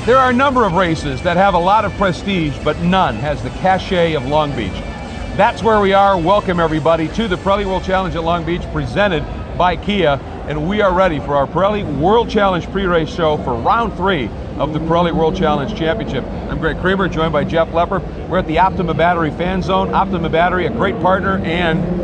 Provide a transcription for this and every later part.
There are a number of races that have a lot of prestige, but none has the cachet of Long Beach. That's where we are. Welcome everybody to the Pirelli World Challenge at Long Beach, presented by Kia, and we are ready for our Pirelli World Challenge pre-race show for round 3 of the Pirelli World Challenge Championship. I'm Greg Kramer, joined by Jeff Lepper. We're at the Optima Battery Fan Zone. Optima Battery, a great partner and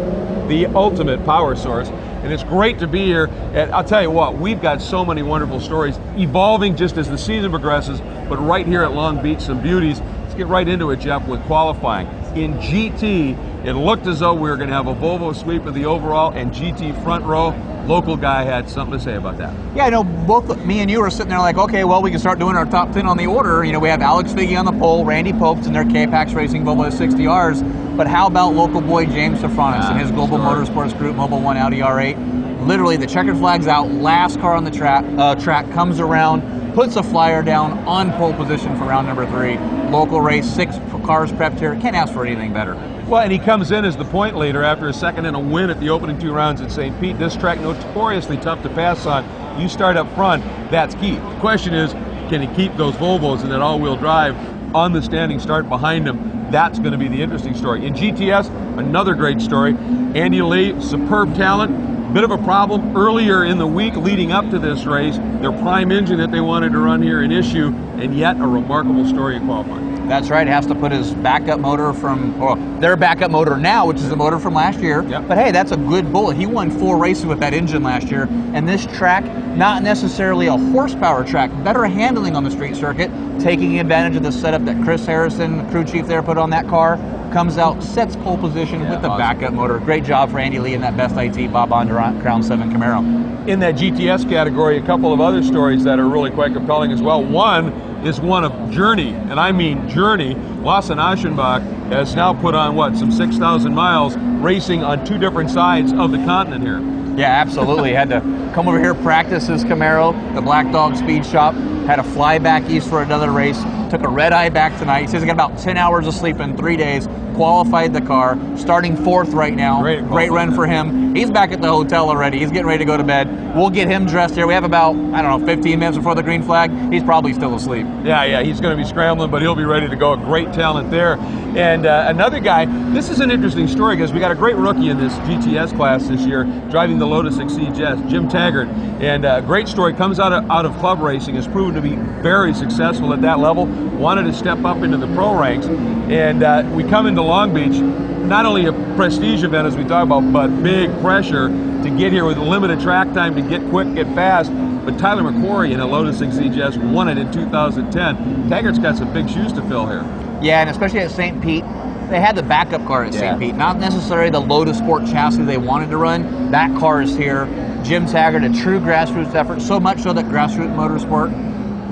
the ultimate power source. And it's great to be here. And I'll tell you what, we've got so many wonderful stories evolving just as the season progresses, but right here at Long Beach, some beauties. Let's get right into it, Jeff, with qualifying. In GT, it looked as though we were going to have a Volvo sweep of the overall and GT front row. Local guy had something to say about that. Yeah, I know both me and you were sitting there like, okay, well, we can start doing our top 10 on the order. You know, we have Alex Figge on the pole, Randy Popes in their K-Pax Racing Volvo 60Rs, but how about local boy James Safranis and his Global Motorsports Group Mobil 1 Audi R8? Literally, the checkered flag's out, last car on the track comes around, puts a flyer down on pole position for round number 3. Local race, 6 cars prepped here. Can't ask for anything better. Well, and he comes in as the point leader after a second and a win at the opening 2 rounds at St. Pete. This track notoriously tough to pass on. You start up front, that's key. The question is, can he keep those Volvos and that all-wheel drive on the standing start behind him? That's going to be the interesting story. In GTS, another great story. Andy Lee, superb talent. Bit of a problem earlier in the week leading up to this race. Their prime engine that they wanted to run here an issue, and yet a remarkable story in qualifying. That's right, has to put his backup motor from, well, their backup motor now, which is the motor from last year. Yep. But hey, that's a good bullet. He won 4 races with that engine last year, and this track, not necessarily a horsepower track, better handling on the street circuit, taking advantage of the setup that Chris Harrison, crew chief there, put on that car, comes out, sets pole position with the backup motor. Great job for Andy Lee in that Best IT Bob Bondurant Crown 7 Camaro. In that GTS category, a couple of other stories that are really quite compelling as well. One is one of Journey, and I mean Journey. Lawson Aschenbach has now put on, what, some 6,000 miles racing on 2 different sides of the continent here. Yeah, absolutely. Had to come over here, practice his Camaro, the Black Dog Speed Shop, had to fly back east for another race, took a red eye back tonight. He says he got about 10 hours of sleep in 3 days, qualified the car, starting 4th right now. Great run for him. He's back at the hotel already. He's getting ready to go to bed. We'll get him dressed here. We have about, I don't know, 15 minutes before the green flag. He's probably still asleep. Yeah, he's going to be scrambling, but he'll be ready to go. A great talent there. And another guy, this is an interesting story because we got a great rookie in this GTS class this year, driving the Lotus Exceed Jim Taggart. And a great story, comes out of club racing, has proven to be very successful at that level, wanted to step up into the pro ranks. And we come into Long Beach, not only a prestige event as we talk about, but big pressure to get here with limited track time to get quick, get fast. But Tyler McQuarrie in a Lotus XCJS won it in 2010. Taggart's got some big shoes to fill here. Yeah, and especially at St. Pete, they had the backup car at St. Pete, not necessarily the Lotus Sport chassis they wanted to run. That car is here. Jim Taggart, a true grassroots effort, so much so that Grassroots Motorsport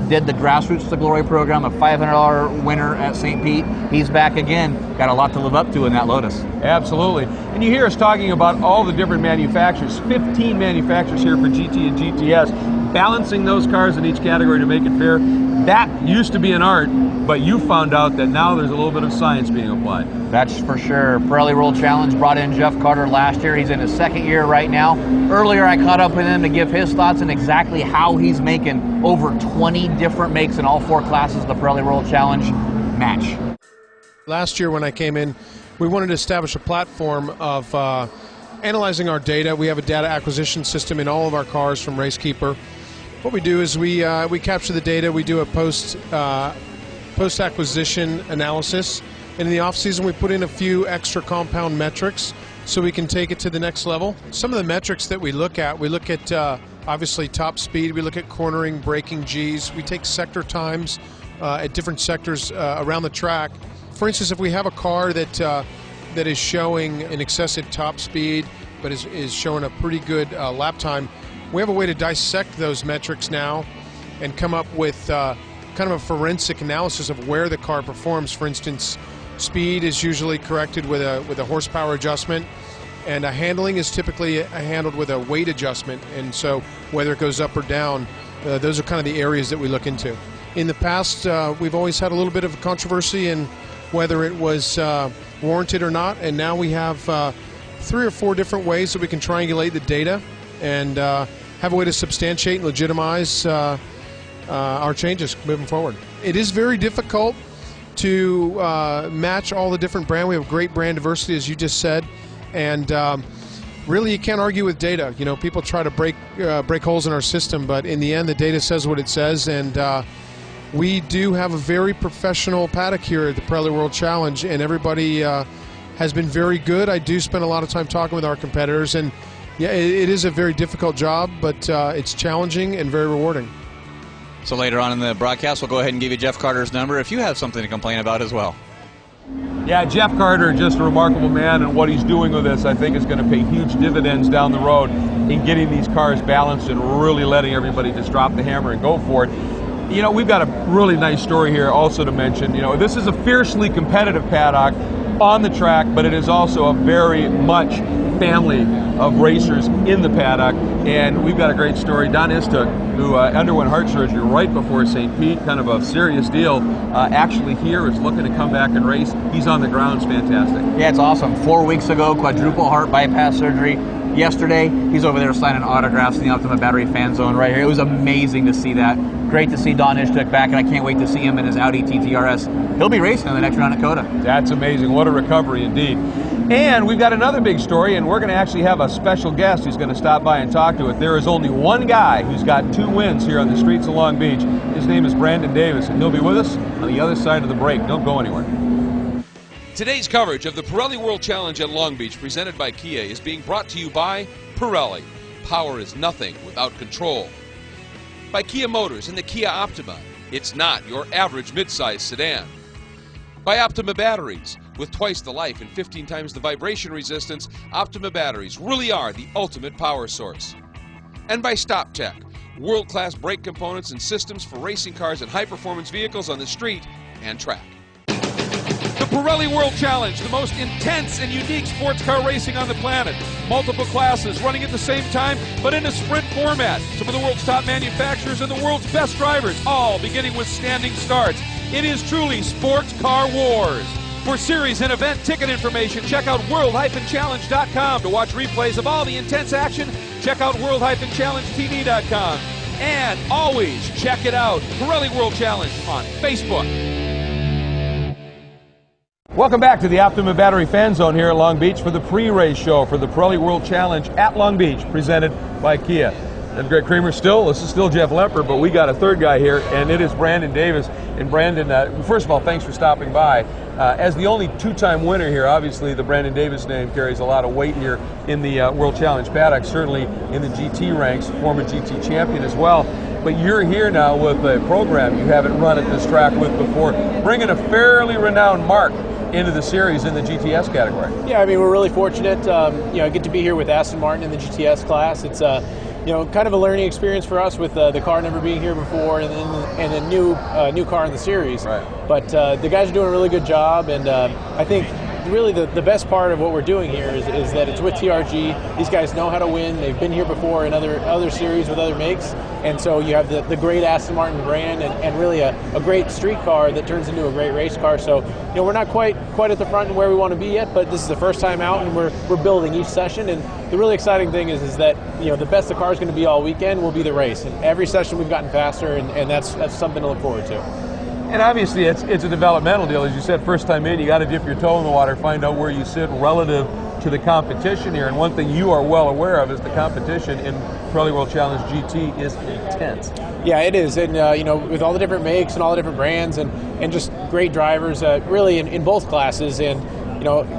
did the Grassroots to Glory program, a $500 winner at St. Pete. He's back again. Got a lot to live up to in that Lotus. Absolutely. And you hear us talking about all the different manufacturers, 15 manufacturers here for GT and GTS, balancing those cars in each category to make it fair. That used to be an art, but you found out that now there's a little bit of science being applied. That's for sure. Pirelli World Challenge brought in Jeff Carter last year. He's in his 2nd year right now. Earlier I caught up with him to give his thoughts on exactly how he's making over 20 different makes in all 4 classes of the Pirelli World Challenge match. Last year when I came in, we wanted to establish a platform of analyzing our data. We have a data acquisition system in all of our cars from RaceKeeper. What we do is we capture the data, we do a post-acquisition analysis, and in the off-season we put in a few extra compound metrics so we can take it to the next level. Some of the metrics that we look at obviously top speed, we look at cornering, braking Gs, we take sector times at different sectors around the track. For instance, if we have a car that is showing an excessive top speed but is showing a pretty good lap time, we have a way to dissect those metrics now and come up with kind of a forensic analysis of where the car performs. For instance, speed is usually corrected with a horsepower adjustment, and handling is typically handled with a weight adjustment. And so whether it goes up or down, those are kind of the areas that we look into. In the past, we've always had a little bit of controversy in whether it was warranted or not, and now we have 3 or 4 different ways that we can triangulate the data and have a way to substantiate and legitimize our changes moving forward. It is very difficult to match all the different brands. We have great brand diversity, as you just said, and really you can't argue with data. You know, people try to break holes in our system, but in the end the data says what it says, and we do have a very professional paddock here at the Pirelli World Challenge, and everybody has been very good. I do spend a lot of time talking with our competitors, and yeah, it is a very difficult job, but it's challenging and very rewarding. So later on in the broadcast, we'll go ahead and give you Jeff Carter's number if you have something to complain about as well. Yeah, Jeff Carter, just a remarkable man, and what he's doing with this, I think, is going to pay huge dividends down the road in getting these cars balanced and really letting everybody just drop the hammer and go for it. You know, we've got a really nice story here also to mention. You know, this is a fiercely competitive paddock on the track, but it is also a very much family of racers in the paddock, and we've got a great story. Don Istook, who underwent heart surgery right before St. Pete, kind of a serious deal, actually here is looking to come back and race. He's on the ground. It's fantastic. Yeah, it's awesome. 4 weeks ago, quadruple heart bypass surgery. Yesterday, he's over there signing autographs in the Optima Battery fan zone right here. It was amazing to see that. Great to see Don Istook back, and I can't wait to see him in his Audi TTRS. He'll be racing in the next round at COTA. That's amazing. What a recovery indeed. And we've got another big story, and we're going to actually have a special guest who's going to stop by and talk to it. There is only one guy who's got 2 wins here on the streets of Long Beach. His name is Brandon Davis, and he'll be with us on the other side of the break. Don't go anywhere. Today's coverage of the Pirelli World Challenge at Long Beach, presented by Kia, is being brought to you by Pirelli. Power is nothing without control. By Kia Motors and the Kia Optima. It's not your average midsize sedan. By Optima Batteries. With twice the life and 15 times the vibration resistance, Optima batteries really are the ultimate power source. And by StopTech, world-class brake components and systems for racing cars and high-performance vehicles on the street and track. The Pirelli World Challenge, the most intense and unique sports car racing on the planet. Multiple classes running at the same time, but in a sprint format. Some of the world's top manufacturers and the world's best drivers, all beginning with standing starts. It is truly sports car wars. For series and event ticket information, check out world-challenge.com. To watch replays of all the intense action, check out world-challengetv.com. And always check it out, Pirelli World Challenge on Facebook. Welcome back to the Optima Battery Fan Zone here at Long Beach for the pre-race show for the Pirelli World Challenge at Long Beach, presented by Kia. I'm Greg Creamer this is still Jeff Lepper, but we got a third guy here, and it is Brandon Davis. And Brandon, first of all, thanks for stopping by. As the only 2-time winner here, obviously the Brandon Davis name carries a lot of weight here in the World Challenge paddock, certainly in the GT ranks, former GT champion as well. But you're here now with a program you haven't run at this track with before, bringing a fairly renowned mark into the series in the GTS category. Yeah, I mean, we're really fortunate. I get to be here with Aston Martin in the GTS class. It's kind of a learning experience for us with the car never being here before, and a new car in the series. Right. But the guys are doing a really good job, and I think really the best part of what we're doing here is that it's with TRG. These guys know how to win. They've been here before in other series with other makes, and so you have the great Aston Martin brand and really a great street car that turns into a great race car. So we're not quite at the front and where we want to be yet, but this is the first time out, and we're building each session. And the really exciting thing is that the best the car is going to be all weekend will be the race. And every session we've gotten faster, and that's something to look forward to. And obviously it's a developmental deal. As you said, first time in, you got to dip your toe in the water, find out where you sit relative to the competition here. And one thing you are well aware of is the competition in Pirelli World Challenge GT is intense. Yeah, it is. And, with all the different makes and all the different brands and just great drivers, really in both classes. And,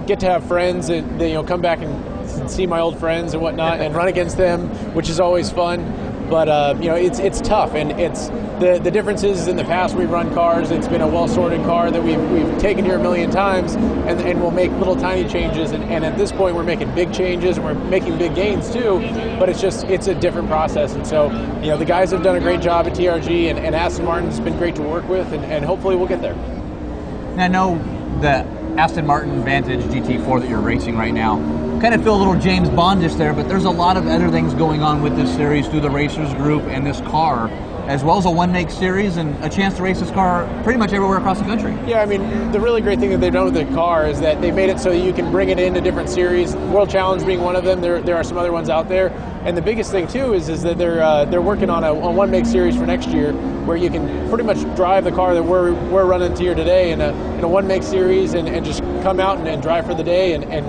get to have friends and, come back and see my old friends and whatnot and run against them, which is always fun. But, it's tough, and it's the difference is in the past we've run cars, it's been a well-sorted car that we've taken here a million times, and we'll make little tiny changes, and at this point we're making big changes, and we're making big gains too, but it's a different process. And so, the guys have done a great job at TRG, and Aston Martin's been great to work with, and hopefully we'll get there. And I know the Aston Martin Vantage GT4 that you're racing right now, kind of feel a little James Bondish there, but there's a lot of other things going on with this series through the Racers Group and this car. as well as a one-make series and a chance to race this car pretty much everywhere across the country. Yeah, I mean, the really great thing that they've done with the car is that they made it so you can bring it into different series, World Challenge being one of them. There are some other ones out there. And the biggest thing, too, is that they're working on a one-make series for next year where you can pretty much drive the car that we're running to here today in a one-make series and just come out and drive for the day and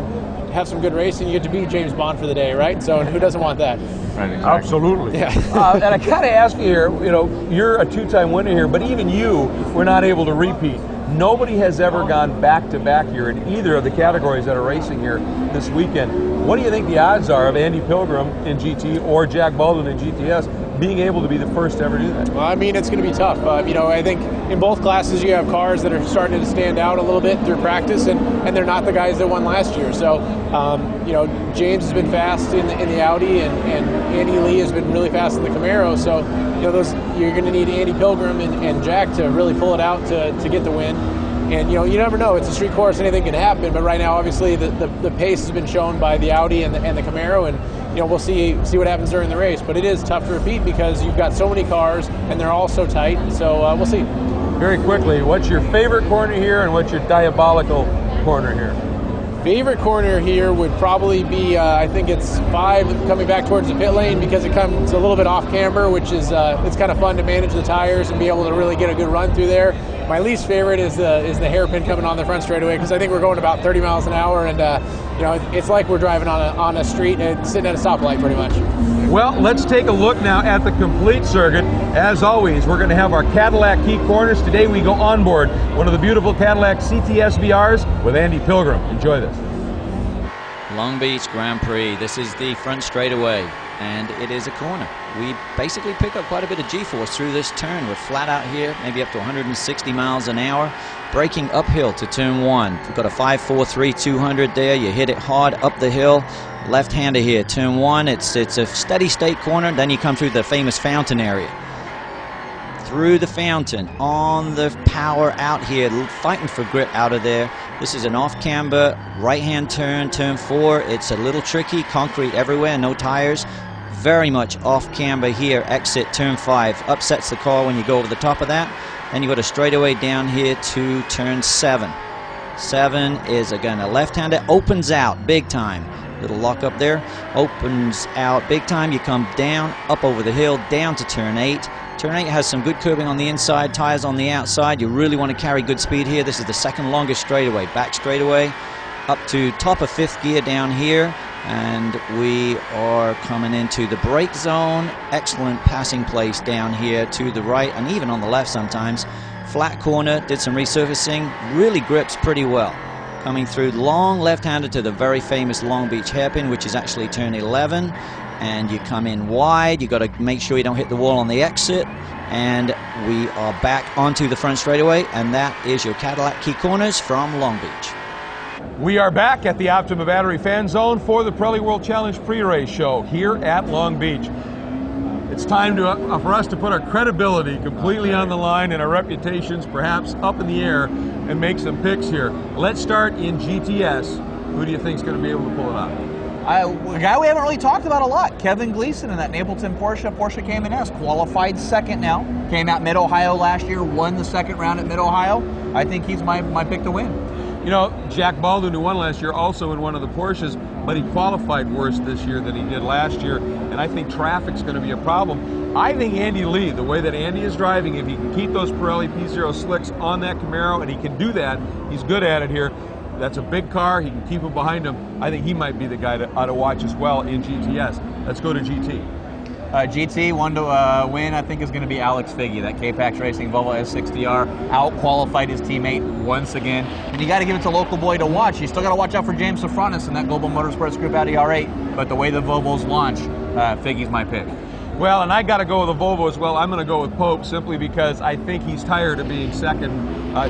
have some good racing. You get to be James Bond for the day, right? So who doesn't want that? Right, exactly. Absolutely. Yeah. And I got to ask you here, you're a two-time winner here, but even you were not able to repeat. Nobody has ever gone back-to-back here in either of the categories that are racing here this weekend. What do you think the odds are of Andy Pilgrim in GT or Jack Baldwin in GTS being able to be the first to ever do that? Well, I mean, it's going to be tough. I think in both classes you have cars that are starting to stand out a little bit through practice, and they're not the guys that won last year. So, James has been fast in the Audi, and Andy Lee has been really fast in the Camaro. So, you're going to need Andy Pilgrim and Jack to really pull it out to get the win. And you never know. It's a street course; anything can happen. But right now, obviously, the pace has been shown by the Audi and the Camaro, and we'll see what happens during the race. But it is tough to repeat because you've got so many cars and they're all so tight. So we'll see. Very quickly, what's your favorite corner here, and what's your diabolical corner here? Favorite corner here would probably be, I think it's 5 coming back towards the pit lane because it comes a little bit off camber, which is it's kind of fun to manage the tires and be able to really get a good run through there. My least favorite is the hairpin coming on the front straightaway because I think we're going about 30 miles an hour, and it's like we're driving on a street and sitting at a stoplight pretty much. Well, let's take a look now at the complete circuit. As always, we're going to have our Cadillac key corners. Today we go on board one of the beautiful Cadillac CTS-VRs with Andy Pilgrim. Enjoy this. Long Beach Grand Prix. This is the front straightaway, and it is a corner. We basically pick up quite a bit of G-force through this turn. We're flat out here, maybe up to 160 miles an hour, braking uphill to turn 1. We've got a 5.43 200 there. You hit it hard up the hill. Left-hander here, turn 1. It's a steady state corner. Then you come through the famous fountain area. Through the fountain, on the power out here, fighting for grip out of there. This is an off-camber, right-hand turn, turn 4. It's a little tricky, concrete everywhere, no tires. Very much off-camber here, exit turn 5. Upsets the car when you go over the top of that. Then you got a straightaway down here to turn 7. 7 is, again, a left-hander, opens out big time. Little lock up there, opens out big time. You come down, up over the hill, down to turn 8. Turn 8 has some good curbing on the inside, tires on the outside. You really want to carry good speed here. This is the second longest straightaway. Back straightaway up to top of 5th gear down here. And we are coming into the brake zone. Excellent passing place down here to the right and even on the left sometimes. Flat corner, did some resurfacing. Really grips pretty well. Coming through long left-hander to the very famous Long Beach hairpin, which is actually turn 11. And you come in wide, you got to make sure you don't hit the wall on the exit, and we are back onto the front straightaway, and that is your Cadillac key corners from Long Beach. We are back at the Optima Battery Fan Zone for the Pirelli World Challenge pre-race show here at Long Beach. It's time for us to put our credibility completely on the line and our reputations perhaps up in the air and make some picks here. Let's start in GTS. Who do you think is going to be able to pull it out? A guy we haven't really talked about a lot, Kevin Gleason in that Napleton Porsche Cayman S, qualified second now. Came out Mid-Ohio last year, won the second round at Mid-Ohio. I think he's my pick to win. Jack Baldwin, who won last year, also in one of the Porsches, but he qualified worse this year than he did last year, and I think traffic's going to be a problem. I think Andy Lee, the way that Andy is driving, if he can keep those Pirelli P0 slicks on that Camaro, and he can do that, he's good at it here. That's a big car. He can keep him behind him. I think he might be the guy to watch as well in GTS. Let's go to GT. GT, one to win, I think, is going to be Alex Figge. That K-Pax Racing Volvo S60R out-qualified his teammate once again. And you got to give it to local boy to watch. You still got to watch out for James Safranis in that Global Motorsports Group Audi R8. But the way the Volvos launch, Figge's my pick. Well, and I got to go with the Volvo as well. I'm going to go with Pope simply because I think he's tired of being second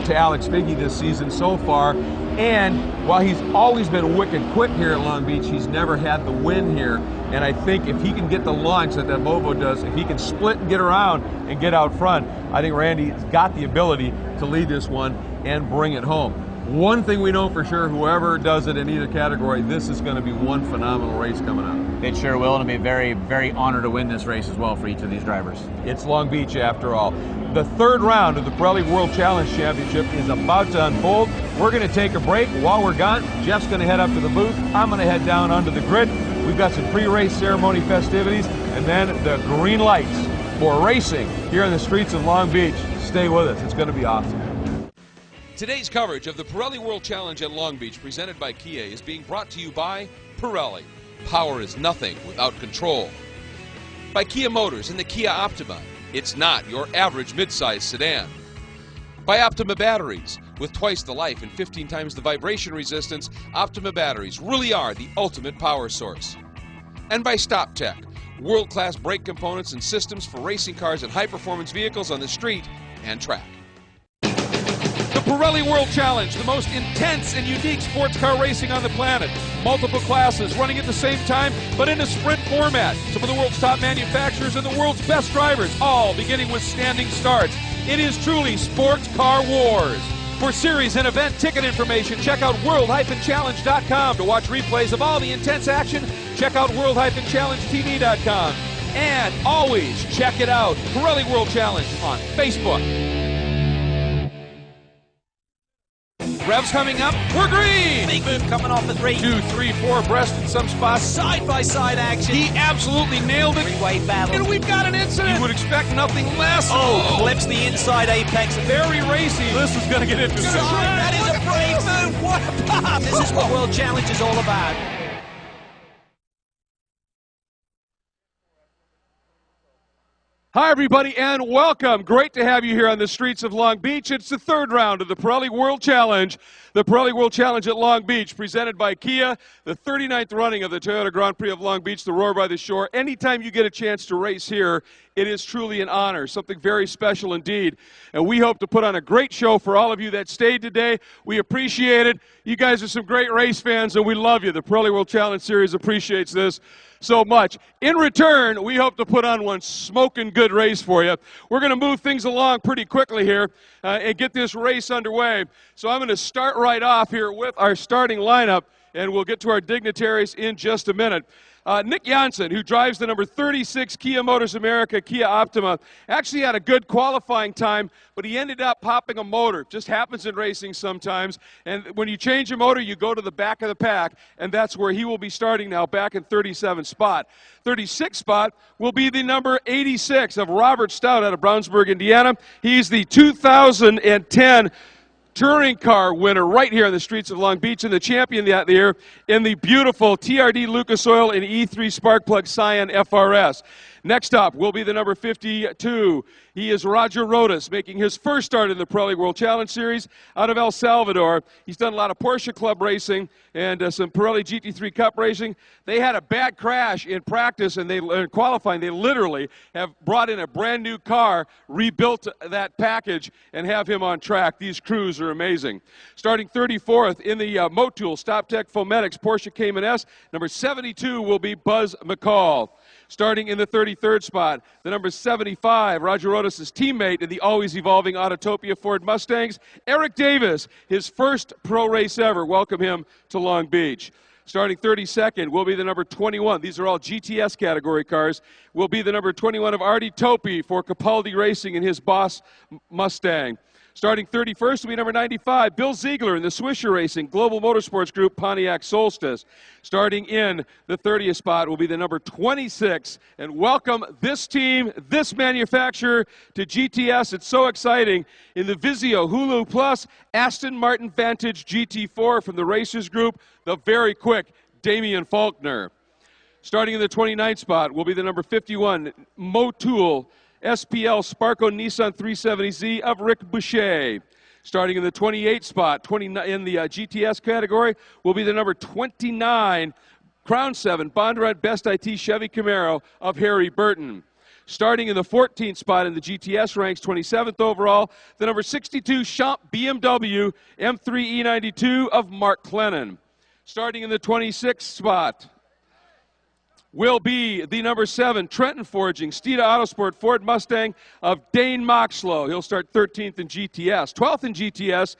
to Alex Figge this season so far. And while he's always been wicked quick here at Long Beach, he's never had the win here. And I think if he can get the launch that Volvo does, if he can split and get around and get out front, I think Randy's got the ability to lead this one and bring it home. One thing we know for sure, whoever does it in either category, this is going to be one phenomenal race coming up. It sure will, and it'll be very, very honored to win this race as well for each of these drivers. It's Long Beach after all. The third round of the Pirelli World Challenge Championship is about to unfold. We're going to take a break. While we're gone, Jeff's going to head up to the booth. I'm going to head down onto the grid. We've got some pre-race ceremony festivities, and then the green lights for racing here in the streets of Long Beach. Stay with us. It's going to be awesome. Today's coverage of the Pirelli World Challenge at Long Beach, presented by Kia, is being brought to you by Pirelli. Power is nothing without control. By Kia Motors and the Kia Optima. It's not your average midsize sedan. By Optima Batteries. With twice the life and 15 times the vibration resistance, Optima batteries really are the ultimate power source. And by Stop Tech. World-class brake components and systems for racing cars and high-performance vehicles on the street and track. The Pirelli World Challenge, the most intense and unique sports car racing on the planet. Multiple classes running at the same time, but in a sprint format. Some of the world's top manufacturers and the world's best drivers, all beginning with standing starts. It is truly sports car wars. For series and event ticket information, check out world-challenge.com. To watch replays of all the intense action, check out world-challengetv.com. And always check it out, Pirelli World Challenge on Facebook. Revs coming up, we're green! Big move coming off the 3. 2, 3, 4 abreast in some spots. Side-by-side action. He absolutely nailed it. Three-way battle. And we've got an incident. You would expect nothing less. Oh, clips the inside apex. Very racy. This is going to get interesting. That is a brave move. What a pass. This is what World Challenge is all about. Hi, everybody, and welcome. Great to have you here on the streets of Long Beach. It's the third round of the Pirelli World Challenge. The Pirelli World Challenge at Long Beach, presented by Kia, the 39th running of the Toyota Grand Prix of Long Beach, the Roar by the Shore. Anytime you get a chance to race here, it is truly an honor, something very special indeed. And we hope to put on a great show for all of you that stayed today. We appreciate it. You guys are some great race fans, and we love you. The Pirelli World Challenge Series appreciates this so much. In return, we hope to put on one smoking good race for you. We're going to move things along pretty quickly here and get this race underway. So I'm going to start right off here with our starting lineup, and we'll get to our dignitaries in just a minute. Nick Janssen, who drives the number 36 Kia Motors America Kia Optima, actually had a good qualifying time, but he ended up popping a motor. Just happens in racing sometimes. And when you change a motor, you go to the back of the pack, and that's where he will be starting now, back in 37th spot. 36th spot will be the number 86 of Robert Stout out of Brownsburg, Indiana. He's the 2010 touring car winner right here on the streets of Long Beach, and the champion that year in the beautiful TRD Lucas Oil and E3 Spark Plug Scion FRS. Next up will be the number 52. He is Roger Rodas, making his first start in the Pirelli World Challenge Series out of El Salvador. He's done a lot of Porsche Club racing and some Pirelli GT3 Cup racing. They had a bad crash in practice and in qualifying. They literally have brought in a brand new car, rebuilt that package, and have him on track. These crews are amazing. Starting 34th in the Motul Stop Tech Fometics Porsche Cayman S, number 72 will be Buzz McCall. Starting in the 33rd spot, the number 75, Roger Rodas' teammate in the always evolving Autotopia Ford Mustangs, Eric Davis, his first pro race ever. Welcome him to Long Beach. Starting 32nd will be the number 21. These are all GTS category cars. Will be the number 21 of Artie Topi for Capaldi Racing in his Boss Mustang. Starting 31st will be number 95, Bill Ziegler in the Swisher Racing Global Motorsports Group Pontiac Solstice. Starting in the 30th spot will be the number 26. And welcome this team, this manufacturer to GTS. It's so exciting. In the Vizio Hulu Plus Aston Martin Vantage GT4 from the Racers Group, the very quick Damian Faulkner. Starting in the 29th spot will be the number 51, Motul SPL Sparco Nissan 370Z of Rick Boucher. Starting in the 28th spot, in the GTS category, will be the number 29 Crown 7 Bondurant Best IT Chevy Camaro of Harry Burton. Starting in the 14th spot in the GTS ranks, 27th overall, the number 62 Champ BMW M3 E92 of Mark Clennon. Starting in the 26th spot will be the number 7 Trenton Forging Steeda Autosport Ford Mustang of Dane Moxlow. He'll start 13th in GTS. 12th in GTS,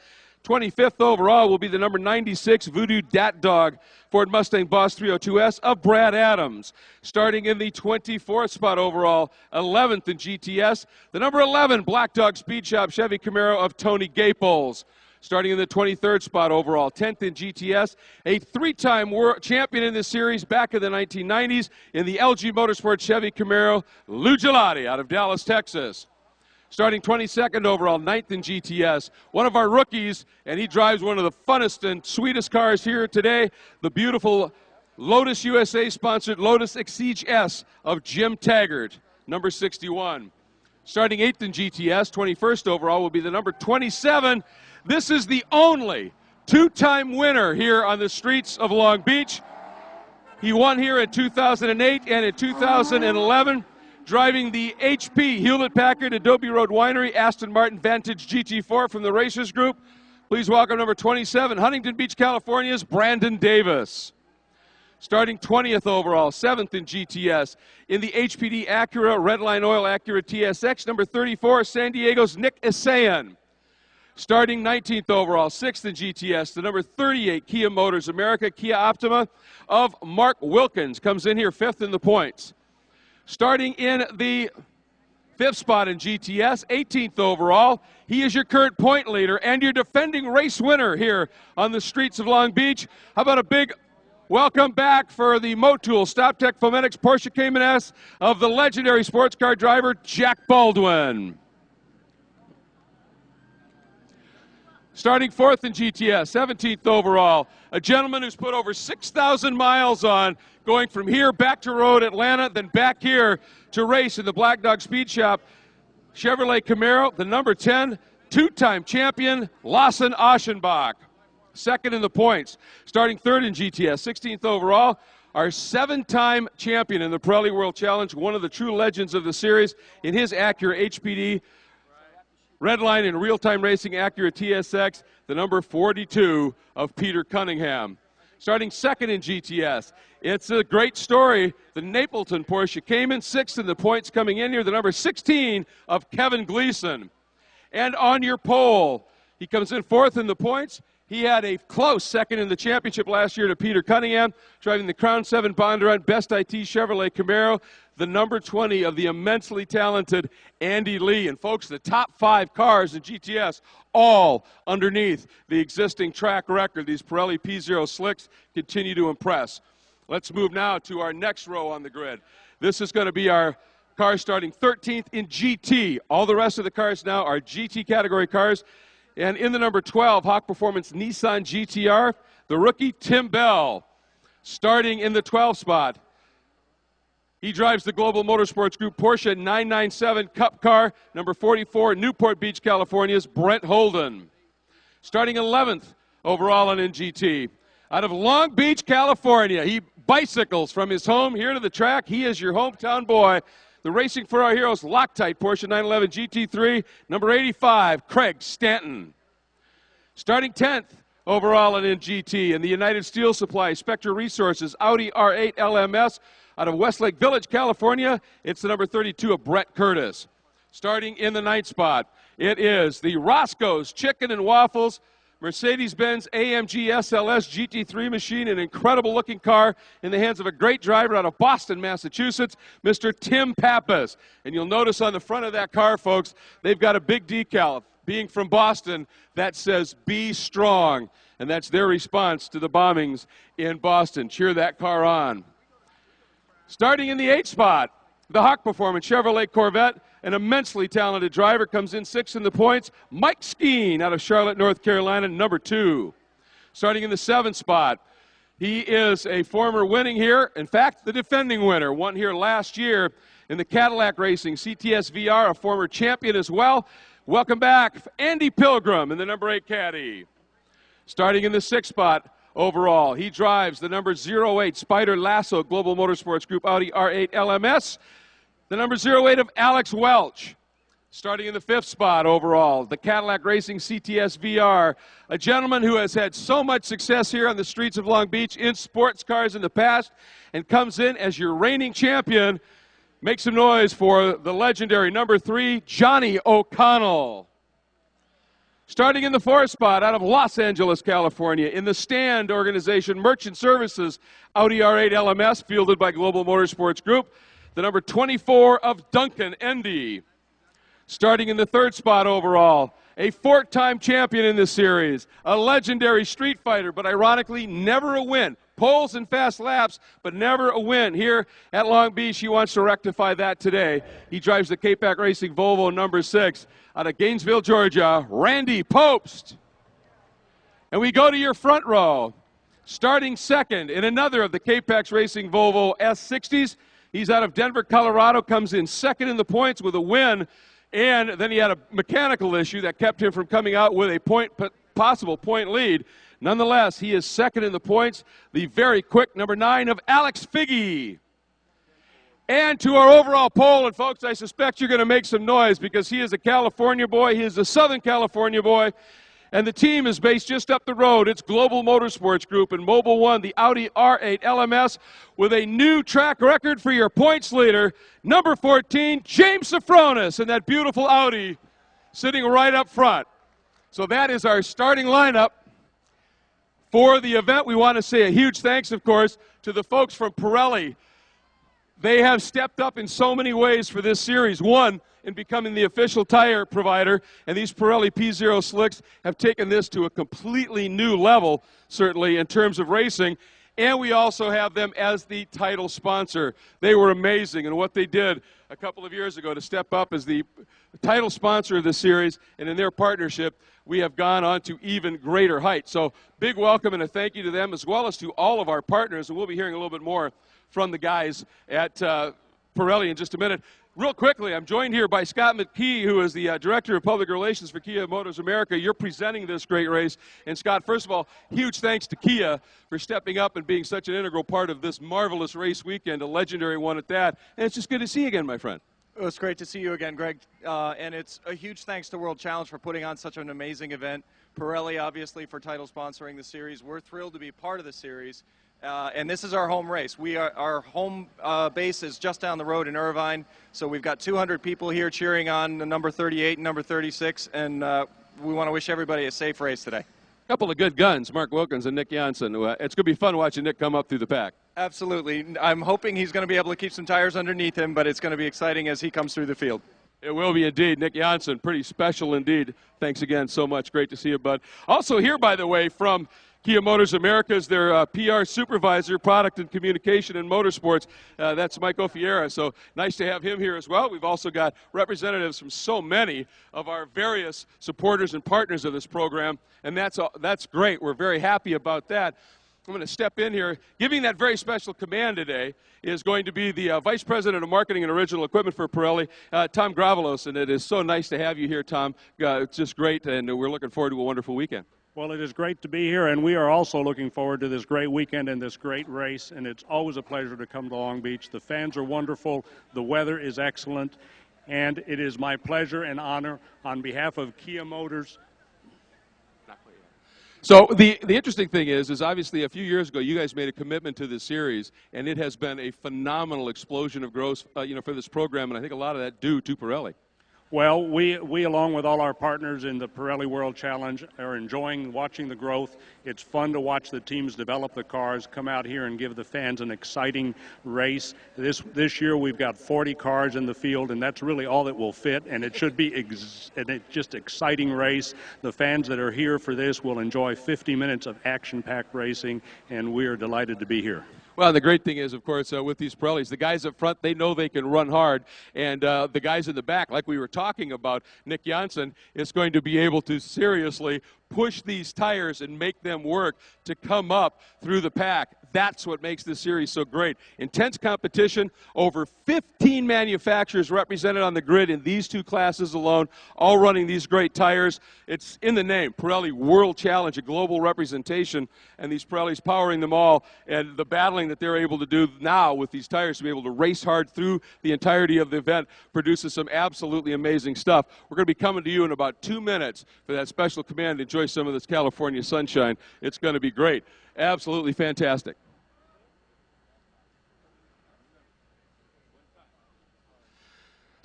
25th overall will be the number 96 Voodoo Dat Dog Ford Mustang Boss 302S of Brad Adams. Starting in the 24th spot overall, 11th in GTS, the number 11 Black Dog Speed Shop Chevy Camaro of Tony Gaples. Starting in the 23rd spot overall, 10th in GTS, a three-time world champion in this series back in the 1990s in the LG Motorsports Chevy Camaro, Lou Gelati out of Dallas, Texas. Starting 22nd overall, 9th in GTS, one of our rookies, and he drives one of the funnest and sweetest cars here today, the beautiful Lotus USA-sponsored Lotus Exige S of Jim Taggart, number 61. Starting 8th in GTS, 21st overall will be the number 27. This is the only two-time winner here on the streets of Long Beach. He won here in 2008 and in 2011, driving the HP Hewlett-Packard Adobe Road Winery Aston Martin Vantage GT4 from the Racers Group. Please welcome number 27, Huntington Beach, California's Brandon Davis. Starting 20th overall, 7th in GTS, in the HPD Acura Redline Oil Acura TSX, number 34, San Diego's Nick Isayan. Starting 19th overall, 6th in GTS, the number 38 Kia Motors America Kia Optima of Mark Wilkins comes in here 5th in the points. Starting in the 5th spot in GTS, 18th overall, he is your current point leader and your defending race winner here on the streets of Long Beach. How about a big welcome back for the Motul StopTech Fomentics Porsche Cayman S of the legendary sports car driver Jack Baldwin. Starting 4th in GTS, 17th overall, a gentleman who's put over 6,000 miles on, going from here back to road Atlanta, then back here to race in the Black Dog Speed Shop, Chevrolet Camaro, the number 10, two-time champion, Lawson Aschenbach. Second in the points. Starting 3rd in GTS, 16th overall, our 7-time champion in the Pirelli World Challenge, one of the true legends of the series, in his Acura HPD Redline and real-time racing Acura TSX, the number 42 of Peter Cunningham. Starting 2nd in GTS, it's a great story. The Napleton Porsche Cayman, 6th in the points coming in here, the number 16 of Kevin Gleason. And on your pole, he comes in 4th in the points. He had a close 2nd in the championship last year to Peter Cunningham, driving the Crown 7 Bondurant Best IT Chevrolet Camaro, the number 20 of the immensely talented Andy Lee. And folks, the top 5 cars in GTS, all underneath the existing track record. These Pirelli P0 slicks continue to impress. Let's move now to our next row on the grid. This is going to be our car starting 13th in GT. All the rest of the cars now are GT category cars. And in the number 12, Hawk Performance Nissan GTR, the rookie Tim Bell. Starting in the 12th spot, he drives the Global Motorsports Group Porsche 997 Cup car, number 44, Newport Beach, California's Brent Holden. Starting 11th overall on NGT. Out of Long Beach, California, he bicycles from his home here to the track. He is your hometown boy. The Racing for Our Heroes Loctite Porsche 911 GT3, number 85, Craig Stanton. Starting 10th overall in GT, in the United Steel Supply Spectra Resources Audi R8 LMS out of Westlake Village, California, it's the number 32 of Brett Curtis. Starting in the 9th spot, it is the Roscoe's Chicken and Waffles Mercedes-Benz AMG SLS GT3 machine, an incredible-looking car in the hands of a great driver out of Boston, Massachusetts, Mr. Tim Pappas. And you'll notice on the front of that car, folks, they've got a big decal. Being from Boston, that says, "Be strong." And that's their response to the bombings in Boston. Cheer that car on. Starting in the 8th spot, the Hawk Performance Chevrolet Corvette, an immensely talented driver, comes in 6th in the points. Mike Skeen out of Charlotte, North Carolina, number 2. Starting in the 7th spot, he is a former winning here. In fact, the defending winner, won here last year in the Cadillac Racing CTS VR, a former champion as well. Welcome back, Andy Pilgrim in the number 8 Caddy. Starting in the 6th spot overall, he drives the number 08 Spider Lasso Global Motorsports Group Audi R8 LMS. The number 08 of Alex Welch. Starting in the 5th spot overall, the Cadillac Racing CTS VR, a gentleman who has had so much success here on the streets of Long Beach in sports cars in the past and comes in as your reigning champion. Make some noise for the legendary number 3, Johnny O'Connell. Starting in the 4th spot out of Los Angeles, California, in the stand organization Merchant Services Audi R8 LMS, fielded by Global Motorsports Group, the number 24 of Duncan Endy. Starting in the 3rd spot overall, a 4-time champion in this series, a legendary street fighter, but ironically never a win. Poles and fast laps, but never a win. Here at Long Beach, he wants to rectify that today. He drives the Playback Racing Volvo number 6 out of Gainesville, Georgia, Randy Popst. And we go to your front row. Starting second in another of the Playback Racing Volvo S60s. He's out of Denver, Colorado, comes in second in the points with a win. And then he had a mechanical issue that kept him from coming out with a possible point lead. Nonetheless, he is second in the points. The very quick number 9 of Alex Figge. And to our overall poll, and folks, I suspect you're going to make some noise because he is a California boy. He is a Southern California boy. And the team is based just up the road. It's Global Motorsports Group and Mobil 1, the Audi R8 LMS, with a new track record for your points leader, number 14, James Safronis, and that beautiful Audi sitting right up front. So that is our starting lineup for the event. We want to say a huge thanks, of course, to the folks from Pirelli. They have stepped up in so many ways for this series. One, in becoming the official tire provider, and these Pirelli P0 slicks have taken this to a completely new level, certainly, in terms of racing. And we also have them as the title sponsor. They were amazing in what they did a couple of years ago to step up as the title sponsor of the series, and in their partnership, we have gone on to even greater heights. So big welcome and a thank you to them, as well as to all of our partners, and we'll be hearing a little bit more from the guys at Pirelli in just a minute. Real quickly, I'm joined here by Scott McKee, who is the Director of Public Relations for Kia Motors America. You're presenting this great race. And Scott, first of all, huge thanks to Kia for stepping up and being such an integral part of this marvelous race weekend, a legendary one at that. And it's just good to see you again, my friend. It was great to see you again, Greg. And it's a huge thanks to World Challenge for putting on such an amazing event. Pirelli, obviously, for title sponsoring the series. We're thrilled to be part of the series. And this is our home race. Our home base is just down the road in Irvine, so we've got 200 people here cheering on the number 38 and number 36, and we want to wish everybody a safe race today. A couple of good guns, Mark Wilkins and Nick Janssen. It's going to be fun watching Nick come up through the pack. Absolutely. I'm hoping he's going to be able to keep some tires underneath him, but it's going to be exciting as he comes through the field. It will be indeed. Nick Janssen, pretty special indeed. Thanks again so much. Great to see you, bud. Also here, by the way, from Kia Motors America is their PR supervisor, product and communication and motorsports. That's Mike Ofiera. So nice to have him here as well. We've also got representatives from so many of our various supporters and partners of this program, and that's great. We're very happy about that. I'm going to step in here. Giving that very special command today is going to be the Vice President of Marketing and Original Equipment for Pirelli, Tom Gravalos, and it is so nice to have you here, Tom. It's just great, and we're looking forward to a wonderful weekend. Well, it is great to be here, and we are also looking forward to this great weekend and this great race, and it's always a pleasure to come to Long Beach. The fans are wonderful, the weather is excellent, and it is my pleasure and honor on behalf of Kia Motors. So the interesting thing is obviously a few years ago you guys made a commitment to this series, and it has been a phenomenal explosion of growth, for this program, and I think a lot of that due to Pirelli. Well, we along with all our partners in the Pirelli World Challenge are enjoying watching the growth. It's fun to watch the teams develop the cars, come out here and give the fans an exciting race. This year we've got 40 cars in the field, and that's really all that will fit, and it should be just exciting race. The fans that are here for this will enjoy 50 minutes of action-packed racing, and we are delighted to be here. Well, the great thing is, of course, with these Pirellis, the guys up front, they know they can run hard, and the guys in the back, like we were talking about, Nick Janssen, is going to be able to seriously push these tires and make them work to come up through the pack. That's what makes this series so great. Intense competition, over 15 manufacturers represented on the grid in these two classes alone, all running these great tires. It's in the name, Pirelli World Challenge, a global representation, and these Pirellis powering them all, and the battling that they're able to do now with these tires to be able to race hard through the entirety of the event produces some absolutely amazing stuff. We're going to be coming to you in about 2 minutes for that special command. Enjoy some of this California sunshine. It's going to be great. Absolutely fantastic.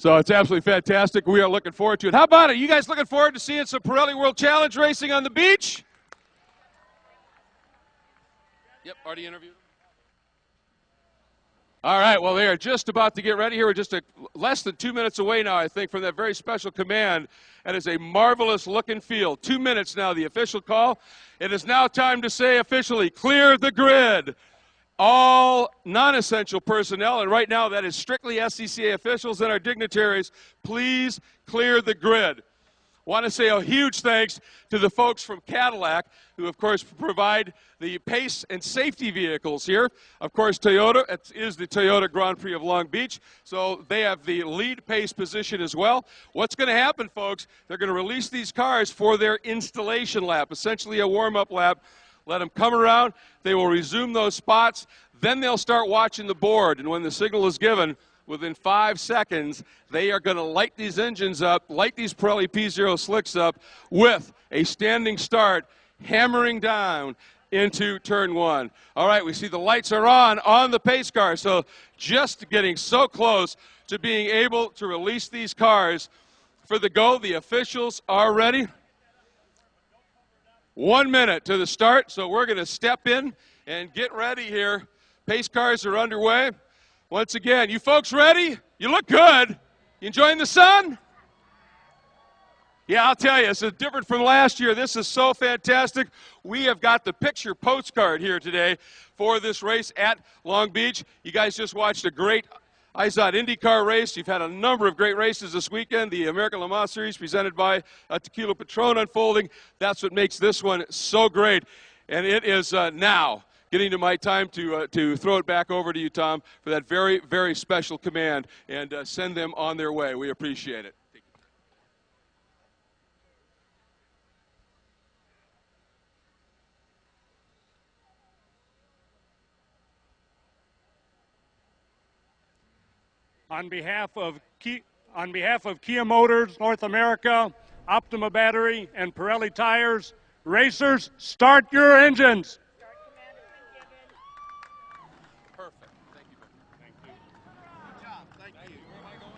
So it's absolutely fantastic. We are looking forward to it. How about it? You guys looking forward to seeing some Pirelli World Challenge racing on the beach? Yep, already interviewed. All right, well, they are just about to get ready here. We're just less than 2 minutes away now, I think, from that very special command. That is a marvelous look and feel. 2 minutes now, the official call. It is now time to say officially, clear the grid. All non-essential personnel, and right now that is strictly SCCA officials and our dignitaries, please clear the grid. Want to say a huge thanks to the folks from Cadillac, who of course provide the pace and safety vehicles here. Of course, Toyota, it is the Toyota Grand Prix of Long Beach, so they have the lead pace position as well. What's going to happen, folks, they're going to release these cars for their installation lap, essentially a warm-up lap. Let them come around, they will resume those spots, then they'll start watching the board, and when the signal is given, within 5 seconds, they are going to light these engines up, light these Pirelli P0 slicks up with a standing start, hammering down into turn 1. All right, we see the lights are on the pace car, so just getting so close to being able to release these cars for the go. The officials are ready. 1 minute to the start, so we're going to step in and get ready here. Pace cars are underway. Once again, you folks ready? You look good. You enjoying the sun? Yeah, I'll tell you, this is different from last year. This is so fantastic. We have got the picture postcard here today for this race at Long Beach. You guys just watched a great IZOD IndyCar race. You've had a number of great races this weekend. The American Le Mans Series presented by Tequila Patron unfolding. That's what makes this one so great. And it is now getting to my time to throw it back over to you, Tom, for that very, very special command and send them on their way. We appreciate it. On behalf of Kia Motors North America, Optima Battery, and Pirelli Tires, racers, start your engines. Perfect. Thank you. Thank you. Good job. Thank you. Where am I going?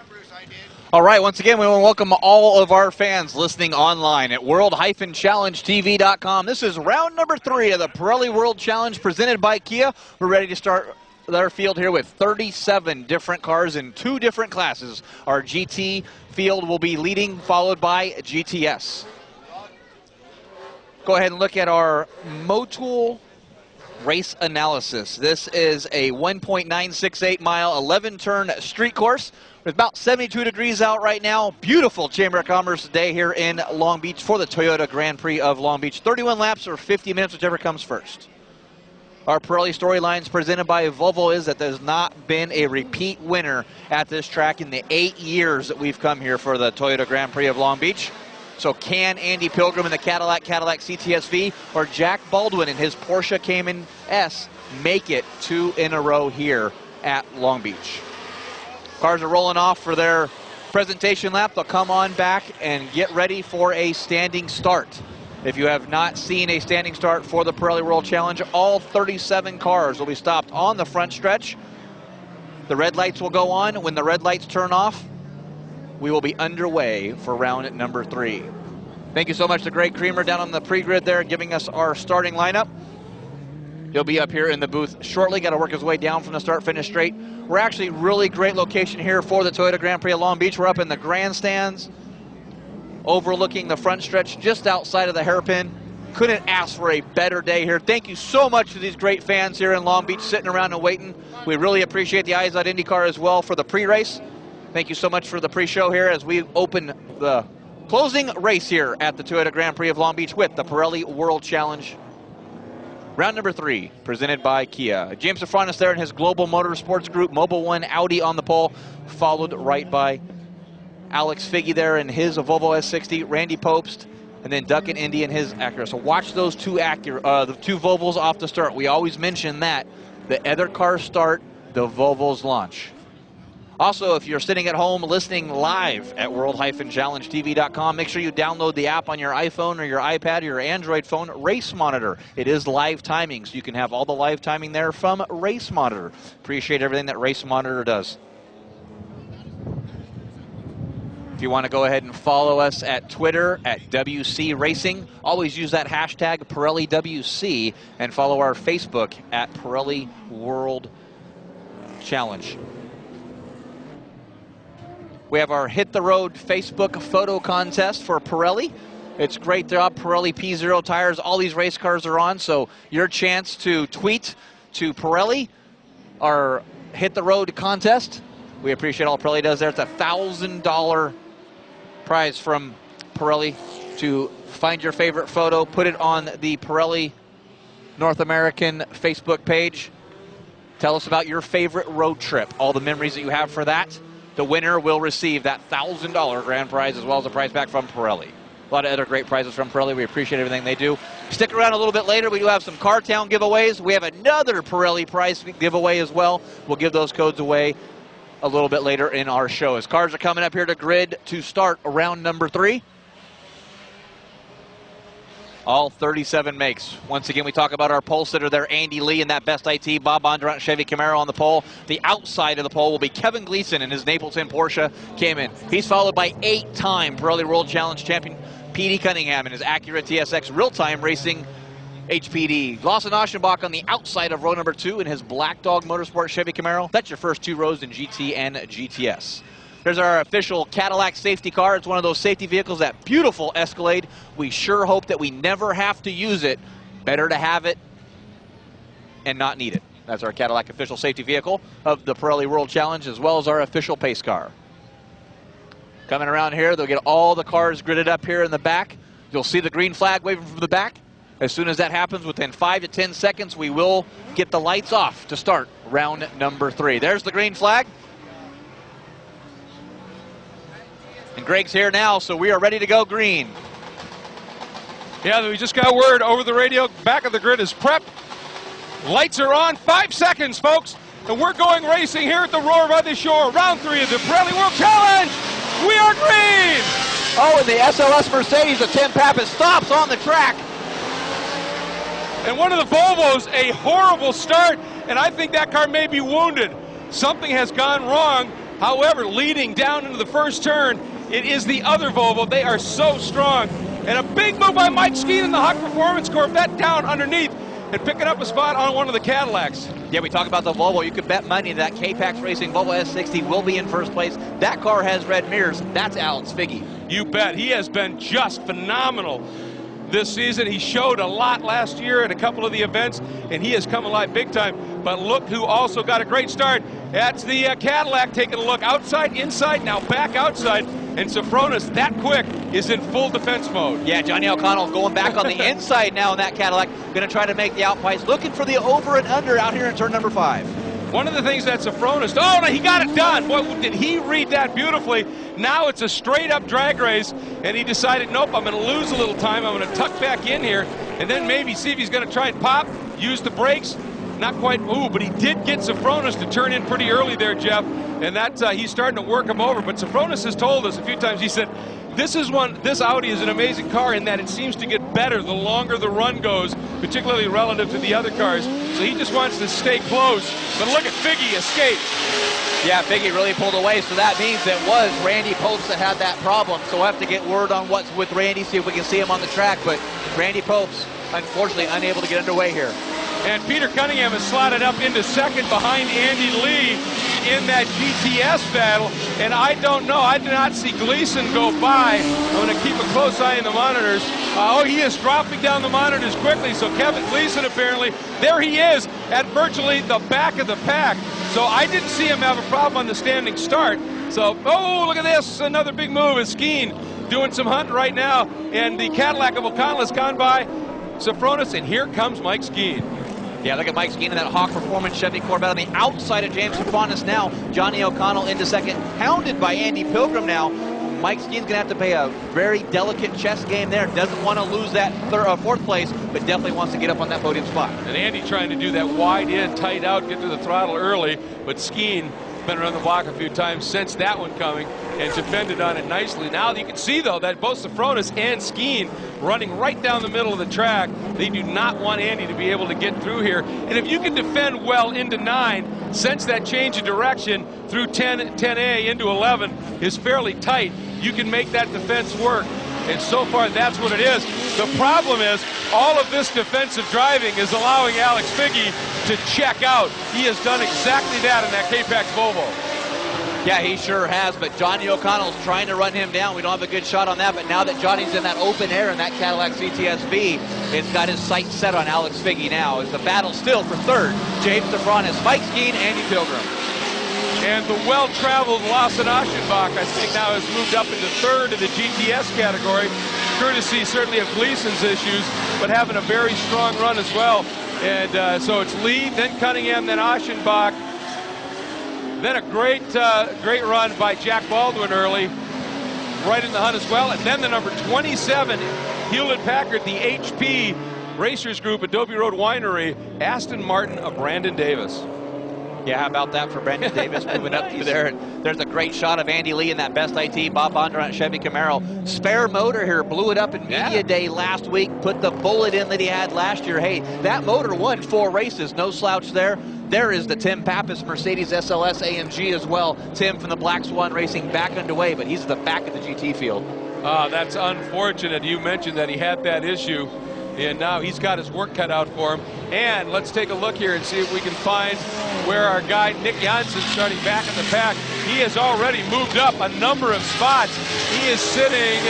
Bruce, I did. All right, once again, we want to welcome all of our fans listening online at world-challengetv.com. This is round number 3 of the Pirelli World Challenge presented by Kia. We're ready to start our field here with 37 different cars in 2 different classes. Our GT field will be leading, followed by GTS. Go ahead and look at our Motul race analysis. This is a 1.968 mile, 11-turn street course. It's about 72 degrees out right now. Beautiful Chamber of Commerce day here in Long Beach for the Toyota Grand Prix of Long Beach. 31 laps or 50 minutes, whichever comes first. Our Pirelli storylines presented by Volvo is that there's not been a repeat winner at this track in the 8 years that we've come here for the Toyota Grand Prix of Long Beach. So can Andy Pilgrim in the Cadillac CTSV or Jack Baldwin in his Porsche Cayman S make it 2 in a row here at Long Beach? Cars are rolling off for their presentation lap. They'll come on back and get ready for a standing start. If you have not seen a standing start for the Pirelli World Challenge, all 37 cars will be stopped on the front stretch. The red lights will go on. When the red lights turn off, we will be underway for round number 3. Thank you so much to Greg Creamer down on the pre-grid there, giving us our starting lineup. He'll be up here in the booth shortly. Got to work his way down from the start-finish straight. We're actually really great location here for the Toyota Grand Prix of Long Beach. We're up in the grandstands, overlooking the front stretch just outside of the hairpin. Couldn't ask for a better day here. Thank you so much to these great fans here in Long Beach sitting around and waiting. We really appreciate the IZOD IndyCar as well for the pre-race. Thank you so much for the pre-show here as we open the closing race here at the Toyota Grand Prix of Long Beach with the Pirelli World Challenge. Round number 3, presented by Kia. James Safranis there in his Global Motorsports Group, Mobil 1 Audi on the pole, followed right by Alex Figge there in his Volvo S60, Randy Popst, and then Duncan Indy in his Acura. So watch those two the two Volvos off the start. We always mention that. The other cars start, the Volvos launch. Also, if you're sitting at home listening live at world-challengetv.com, make sure you download the app on your iPhone or your iPad or your Android phone, Race Monitor. It is live timing, so you can have all the live timing there from Race Monitor. Appreciate everything that Race Monitor does. If you want to go ahead and follow us at Twitter at WC Racing, always use that hashtag Pirelli WC, and follow our Facebook at Pirelli World Challenge. We have our Hit the Road Facebook photo contest for Pirelli. It's great job, Pirelli P0 tires. All these race cars are on, so your chance to tweet to Pirelli our Hit the Road contest. We appreciate all Pirelli does there. It's a $1,000 prize from Pirelli to find your favorite photo, put it on the Pirelli North American Facebook page. Tell us about your favorite road trip, all the memories that you have for that. The winner will receive that $1,000 grand prize as well as a prize back from Pirelli. A lot of other great prizes from Pirelli. We appreciate everything they do. Stick around a little bit later. We do have some Car Town giveaways. We have another Pirelli prize giveaway as well. We'll give those codes away a little bit later in our show. As cars are coming up here to grid to start round number 3. All 37 makes. Once again, we talk about our pole sitter there, Andy Lee, in that Best IT, Bob Bondurant Chevy Camaro on the pole. The outside of the pole will be Kevin Gleason in his Napleton Porsche Cayman. He's followed by 8-time Pirelli World Challenge champion P.D. Cunningham in his Acura TSX real-time racing HPD. Lawson Aschenbach on the outside of row number 2 in his Black Dog Motorsport Chevy Camaro. That's your first 2 rows in GT and GTS. There's our official Cadillac safety car. It's one of those safety vehicles, that beautiful Escalade. We sure hope that we never have to use it. Better to have it and not need it. That's our Cadillac official safety vehicle of the Pirelli World Challenge, as well as our official pace car. Coming around here, they'll get all the cars gridded up here in the back. You'll see the green flag waving from the back. As soon as that happens, within 5 to 10 seconds, we will get the lights off to start round number 3. There's the green flag. And Greg's here now, so we are ready to go green. Yeah, we just got word over the radio. Back of the grid is prepped. Lights are on. 5 seconds, folks. And we're going racing here at the Roar by the Shore. Round 3 of the Pirelli World Challenge. We are green. Oh, and the SLS Mercedes of Tim Pappas stops on the track. And one of the Volvos, a horrible start. And I think that car may be wounded. Something has gone wrong. However, leading down into the first turn, it is the other Volvo. They are so strong. And a big move by Mike Skeen in the Hawk Performance Corp. That down underneath and picking up a spot on one of the Cadillacs. Yeah, we talk about the Volvo. You could bet money that K-Pax Racing Volvo S60 will be in first place. That car has red mirrors. That's Alex Figge. You bet. He has been just phenomenal this season. He showed a lot last year at a couple of the events, and he has come alive big time. But look who also got a great start. That's the Cadillac taking a look outside, inside, now back outside. And Sofronis, that quick, is in full defense mode. Yeah, Johnny O'Connell going back on the inside now in that Cadillac. Going to try to make the outpiece. Looking for the over and under out here in turn number 5. One of the things that Sofronis, oh, no, he got it done. Boy, did he read that beautifully. Now it's a straight-up drag race, and he decided, nope, I'm going to lose a little time. I'm going to tuck back in here, and then maybe see if he's going to try and pop, use the brakes. Not quite, but he did get Sofronis to turn in pretty early there, Jeff, and that's he's starting to work him over. But Sofronis has told us a few times, he said, this Audi is an amazing car in that it seems to get better the longer the run goes, particularly relative to the other cars. So he just wants to stay close. But look at Figge escape. Yeah, Figge really pulled away, so that means it was Randy Popes that had that problem. So we'll have to get word on what's with Randy, see if we can see him on the track. But Randy Popes, unfortunately, unable to get underway here. And Peter Cunningham is slotted up into second behind Andy Lee in that GTS battle. And I don't know, I did not see Gleason go by. I'm going to keep a close eye on the monitors. He is dropping down the monitors quickly. So Kevin Gleason apparently, there he is at virtually the back of the pack. So I didn't see him have a problem on the standing start. So, look at this, another big move is Skeen doing some hunting right now. And the Cadillac of O'Connell has gone by Sofronis, and here comes Mike Skeen. Yeah, look at Mike Skeen in that Hawk Performance Chevy Corvette on the outside of James Sofronis now. Johnny O'Connell into second, hounded by Andy Pilgrim now. Mike Skeen's going to have to play a very delicate chess game there. Doesn't want to lose that fourth place, but definitely wants to get up on that podium spot. And Andy trying to do that wide in, tight out, get to the throttle early, but Skeen been around the block a few times since that one coming and defended on it nicely. Now you can see, though, that both Safronis and Skeen running right down the middle of the track. They do not want Andy to be able to get through here. And if you can defend well into 9, since that change of direction through 10A into 11 is fairly tight, you can make that defense work. And so far, that's what it is. The problem is, all of this defensive driving is allowing Alex Figge to check out. He has done exactly that in that K-Pax Volvo. Yeah, he sure has, but Johnny O'Connell's trying to run him down. We don't have a good shot on that, but now that Johnny's in that open air in that Cadillac CTS-V, it's got his sights set on Alex Figge now. As the battle still for third, James Safronis, Mike Skeen, Andy Pilgrim. And the well-traveled Lawson Aschenbach, I think, now has moved up into third in the GTS category, courtesy certainly of Gleason's issues, but having a very strong run as well. And so it's Lee, then Cunningham, then Aschenbach. Then a great run by Jack Baldwin early, right in the hunt as well. And then the number 27, Hewlett-Packard, the HP Racers Group, Adobe Road Winery, Aston Martin of Brandon Davis. Yeah, how about that for Brandon Davis moving up through there? There's a great shot of Andy Lee in that Best IT Bob Bondurant Chevy Camaro. Spare motor here, blew it up in Media Day last week, put the bullet in that he had last year. Hey, that motor won 4 races, no slouch there. There is the Tim Pappas Mercedes SLS AMG as well. Tim from the Black Swan Racing back underway, but he's at the back of the GT field. That's unfortunate. You mentioned that he had that issue, and now he's got his work cut out for him. And let's take a look here and see if we can find where our guy Nick Janssen, starting back in the pack, he has already moved up a number of spots. He is sitting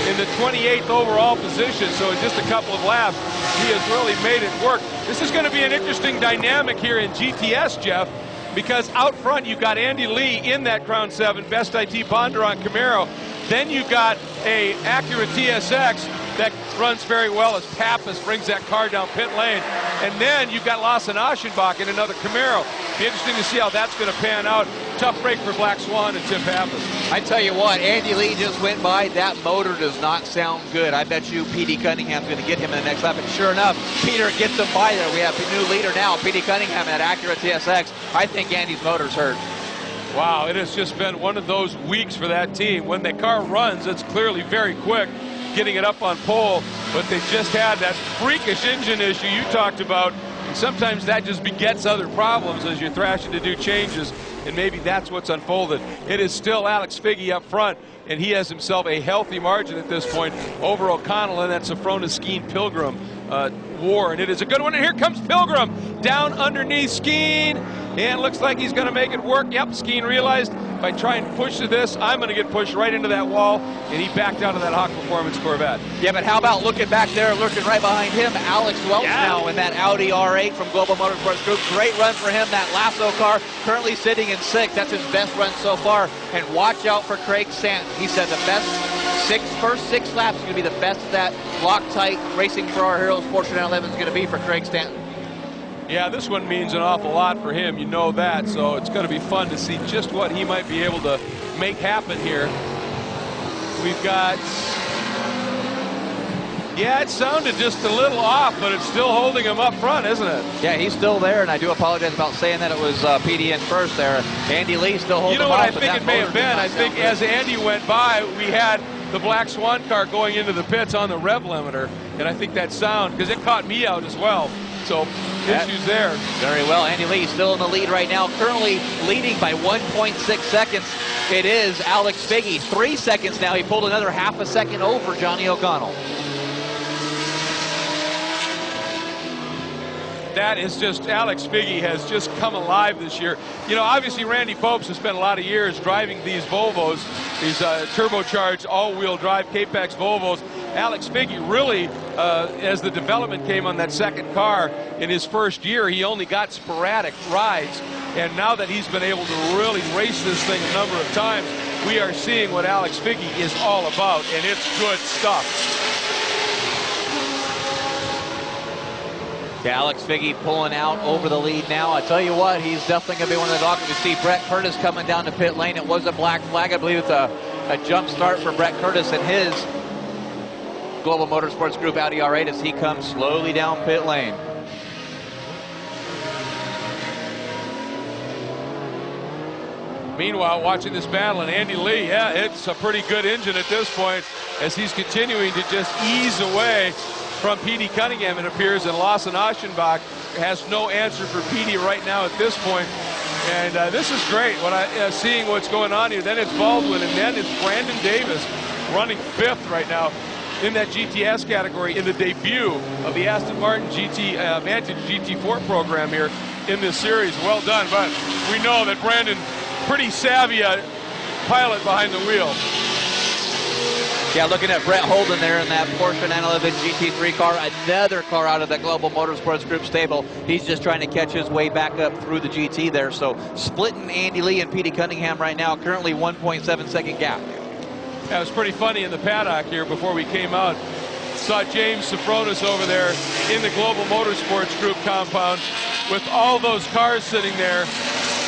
in the 28th overall position, so in just a couple of laps, he has really made it work. This is going to be an interesting dynamic here in GTS, Jeff, because out front you've got Andy Lee in that Crown 7 Best IT Bondurant Camaro. Then you've got a Acura TSX that runs very well as Pappas brings that car down pit lane. And then you've got Lawson Aschenbach in another Camaro. Be interesting to see how that's going to pan out. Tough break for Black Swan and Tim Pappas. I tell you what, Andy Lee just went by. That motor does not sound good. I bet you P.D. Cunningham's going to get him in the next lap. And sure enough, Peter gets him by there. We have a new leader now, P.D. Cunningham at Acura TSX. I think Andy's motor's hurt. Wow, it has just been one of those weeks for that team. When the car runs, it's clearly very quick, getting it up on pole, but they just had that freakish engine issue you talked about, and sometimes that just begets other problems as you're thrashing to do changes, and maybe that's what's unfolded. It is still Alex Figge up front, and he has himself a healthy margin at this point over O'Connell and that Safronis Skeen Pilgrim war, and it is a good one. And here comes Pilgrim down underneath Skeen, and looks like he's going to make it work. Yep, Skeen realized if I try and push to this, I'm going to get pushed right into that wall, and he backed out of that Hawk Performance Corvette. Yeah, but how about looking back there, lurking right behind him, Alex Welch now in that Audi R8 from Global Motorsports Group. Great run for him, that Lasso car, currently sitting in 6th. That's his best run so far. And watch out for Craig Stanton. He said the first 6 laps is going to be the best that Loctite Racing for Our Heroes Porsche 911 is going to be for Craig Stanton. Yeah, this one means an awful lot for him, you know that, so it's going to be fun to see just what he might be able to make happen here. We've got, yeah, it sounded just a little off, but it's still holding him up front, isn't it? Yeah, he's still there, and I do apologize about saying that it was PD in first there. Andy Lee still holding him up. You know what I think it may have been? I think as Andy went by, we had the Black Swan car going into the pits on the rev limiter, and I think that sound, because it caught me out as well. So issues there. Very well. Andy Lee still in the lead right now, currently leading by 1.6 seconds. It is Alex Figge. 3 seconds now. He pulled another half a second over Johnny O'Connell. That is just, Alex Figge has just come alive this year. You know, obviously Randy Popes has spent a lot of years driving these Volvos, these turbocharged all-wheel drive K-Pax Volvos. Alex Figge really, as the development came on that second car in his first year, he only got sporadic rides. And now that he's been able to really race this thing a number of times, we are seeing what Alex Figge is all about, and it's good stuff. Yeah, Alex Figge pulling out over the lead now. I tell you what, he's definitely going to be one of the dogs. We see Brett Curtis coming down the pit lane. It was a black flag. I believe it's a jump start for Brett Curtis and his Global Motorsports Group Audi R8 as he comes slowly down pit lane. Meanwhile, watching this battle, and Andy Lee, yeah, it's a pretty good engine at this point as he's continuing to just ease away from Petey Cunningham, it appears, and Lawson Aschenbach has no answer for Petey right now at this point. And this is great, seeing what's going on here. Then it's Baldwin, and then it's Brandon Davis running 5th right now in that GTS category in the debut of the Aston Martin GT Vantage GT4 program here in this series. Well done, but we know that Brandon, pretty savvy pilot behind the wheel. Yeah, looking at Brett Holden there in that Porsche 911 GT3 car, another car out of the Global Motorsports Group stable. He's just trying to catch his way back up through the GT there. So splitting Andy Lee and Petey Cunningham right now, currently 1.7 second gap. That was pretty funny in the paddock here before we came out. Saw James Sofronis over there in the Global Motorsports Group compound with all those cars sitting there.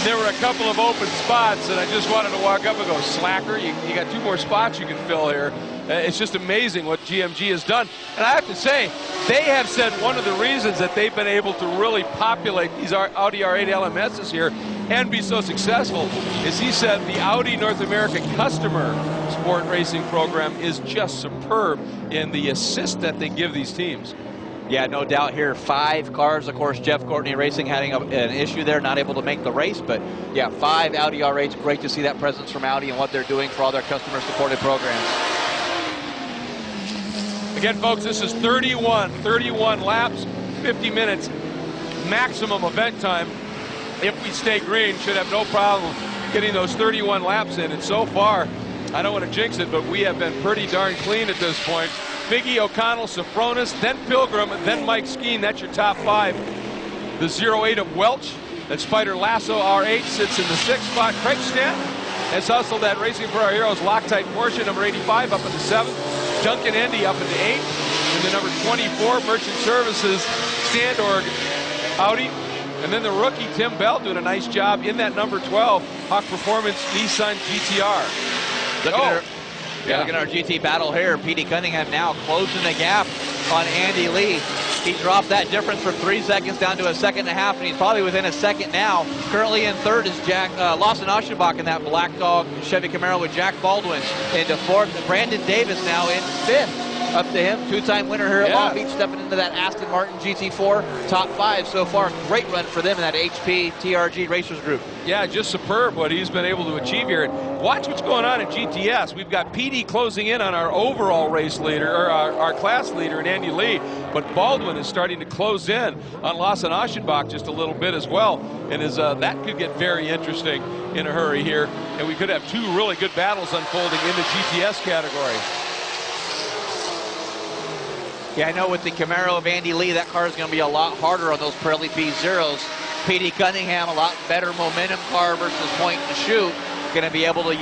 There were a couple of open spots, and I just wanted to walk up and go, slacker, you got 2 more spots you can fill here. It's just amazing what GMG has done. And I have to say, they have said one of the reasons that they've been able to really populate these Audi R8 LMSs here and be so successful is, he said, the Audi North American customer sport racing program is just superb in the assist that they give these teams. Yeah, no doubt here. 5 cars. Of course, Jeff Courtney Racing having an issue there, not able to make the race. But yeah, 5 Audi R8s. Great to see that presence from Audi and what they're doing for all their customer-supported programs. Again, folks, this is 31 laps, 50 minutes maximum event time. If we stay green, should have no problem getting those 31 laps in. And so far, I don't want to jinx it, but we have been pretty darn clean at this point. Figgy, O'Connell, Sofronis, then Pilgrim, then Mike Skeen. That's your top 5. The 08 of Welch. That Spider Lasso R8 sits in the 6th spot. Craig Stanton has hustled that Racing for Our Heroes Loctite Porsche, number 85, up in the 7th. Duncan Endy up in the 8th. And the number 24, Merchant Services, Standorg Audi. And then the rookie, Tim Bell, doing a nice job in that number 12, Hawk Performance Nissan GTR. Look at our GT battle here. Petey Cunningham now closing the gap on Andy Lee. He dropped that difference from 3 seconds down to 1.5 seconds, and he's probably within a second now. Currently in 3rd is Lawson Aschenbach in that Black Dog Chevy Camaro with Jack Baldwin. Into 4th, Brandon Davis now in 5th. Up to him, 2-time winner here at Long Beach, stepping into that Aston Martin GT4 top 5 so far. Great run for them in that HP TRG Racers Group. Yeah, just superb what he's been able to achieve here. And watch what's going on in GTS. We've got Petey closing in on our overall race leader, or our class leader in Andy Lee, but Baldwin is starting to close in on Lawson Aschenbach just a little bit as well. And that could get very interesting in a hurry here. And we could have 2 really good battles unfolding in the GTS category. Yeah, I know with the Camaro of Andy Lee, that car is going to be a lot harder on those Pirelli P0s. Petey Cunningham, a lot better momentum car versus point and shoot. Going to be able to,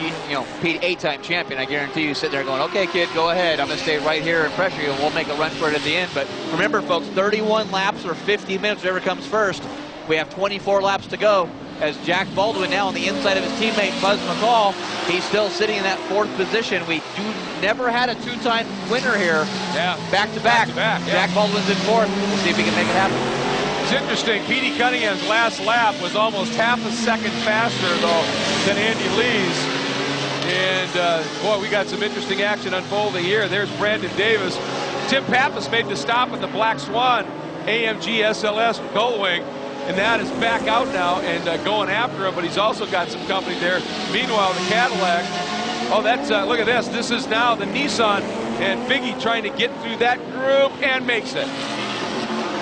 Pete, 8-time champion. I guarantee you sit there going, okay, kid, go ahead. I'm going to stay right here and pressure you, and we'll make a run for it at the end. But remember, folks, 31 laps or 50 minutes, whatever comes first. We have 24 laps to go. As Jack Baldwin now on the inside of his teammate Buzz McCall, he's still sitting in that 4th position. We never had a 2-time winner here. Yeah, back to back. Yeah. Jack Baldwin's in 4th. We'll see if we can make it happen. It's interesting. Petey Cunningham's last lap was almost 1/2 second faster though than Andy Lee's. And boy, we got some interesting action unfolding here. There's Brandon Davis. Tim Pappas made the stop at the Black Swan AMG SLS Gullwing. And that is back out now and going after him, but he's also got some company there. Meanwhile, the Cadillac, that's, look at this. This is now the Nissan, and Figgy trying to get through that group and makes it.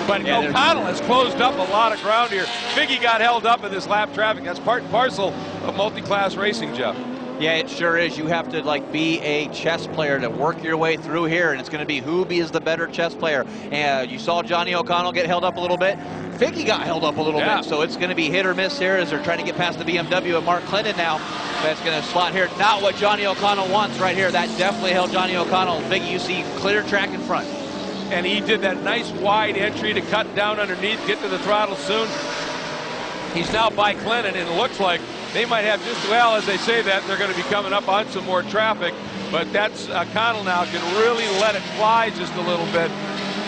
But O'Connell has closed up a lot of ground here. Figgy got held up in this lap traffic. That's part and parcel of multi-class racing, Jeff. Yeah, it sure is. You have to be a chess player to work your way through here, and it's going to be who is the better chess player. And you saw Johnny O'Connell get held up a little bit. Figgy got held up a little bit, so it's going to be hit or miss here as they're trying to get past the BMW of Mark Clinton now. That's going to slot here. Not what Johnny O'Connell wants right here. That definitely held Johnny O'Connell. Figgy, you see clear track in front. And he did that nice wide entry to cut down underneath, get to the throttle soon. He's now by Clinton, and it looks like they might have just, well, as they say that, they're going to be coming up on some more traffic. But that's O'Connell now can really let it fly just a little bit.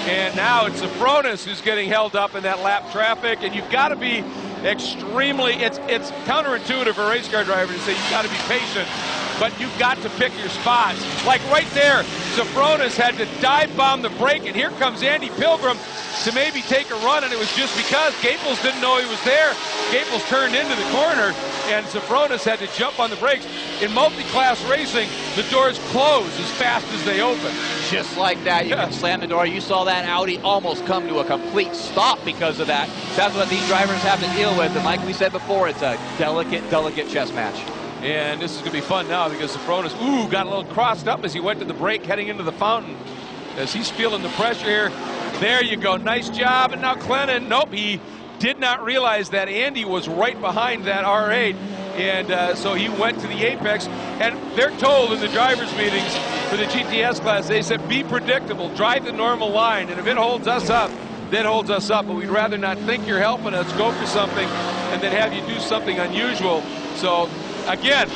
And now it's Sofronis who's getting held up in that lap traffic. And you've got to be extremely, it's counterintuitive for a race car driver to say you've got to be patient, but you've got to pick your spots. Like right there, Safronis had to dive bomb the brake, and here comes Andy Pilgrim to maybe take a run, and it was just because Gaples didn't know he was there. Gaples turned into the corner, and Safronis had to jump on the brakes. In multi-class racing, the doors close as fast as they open. Just like that, you can slam the door. You saw that Audi almost come to a complete stop because of that. That's what these drivers have to deal with, and like we said before, it's a delicate, delicate chess match. And this is going to be fun now because Safronis, got a little crossed up as he went to the brake heading into the fountain. As he's feeling the pressure here. There you go, nice job. And now Clennon, nope, he did not realize that Andy was right behind that R8. And so he went to the apex. And they're told in the drivers' meetings for the GTS class, they said, be predictable, drive the normal line. And if it holds us up, that holds us up. But we'd rather not think you're helping us, go for something, and then have you do something unusual. So again,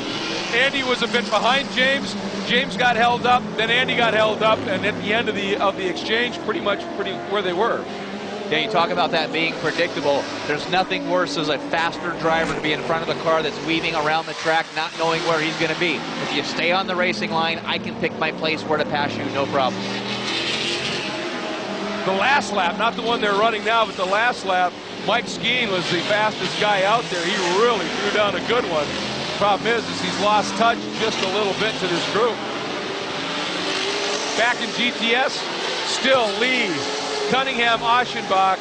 Andy was a bit behind James. James got held up, then Andy got held up, and at the end of the exchange, pretty where they were. Yeah, you talk about that being predictable. There's nothing worse as a faster driver to be in front of the car that's weaving around the track, not knowing where he's going to be. If you stay on the racing line, I can pick my place where to pass you, no problem. The last lap, not the one they're running now, but the last lap, Mike Skeen was the fastest guy out there. He really threw down a good one. Problem is he's lost touch just a little bit to this group. Back in GTS, still Lee, Cunningham, Aschenbach,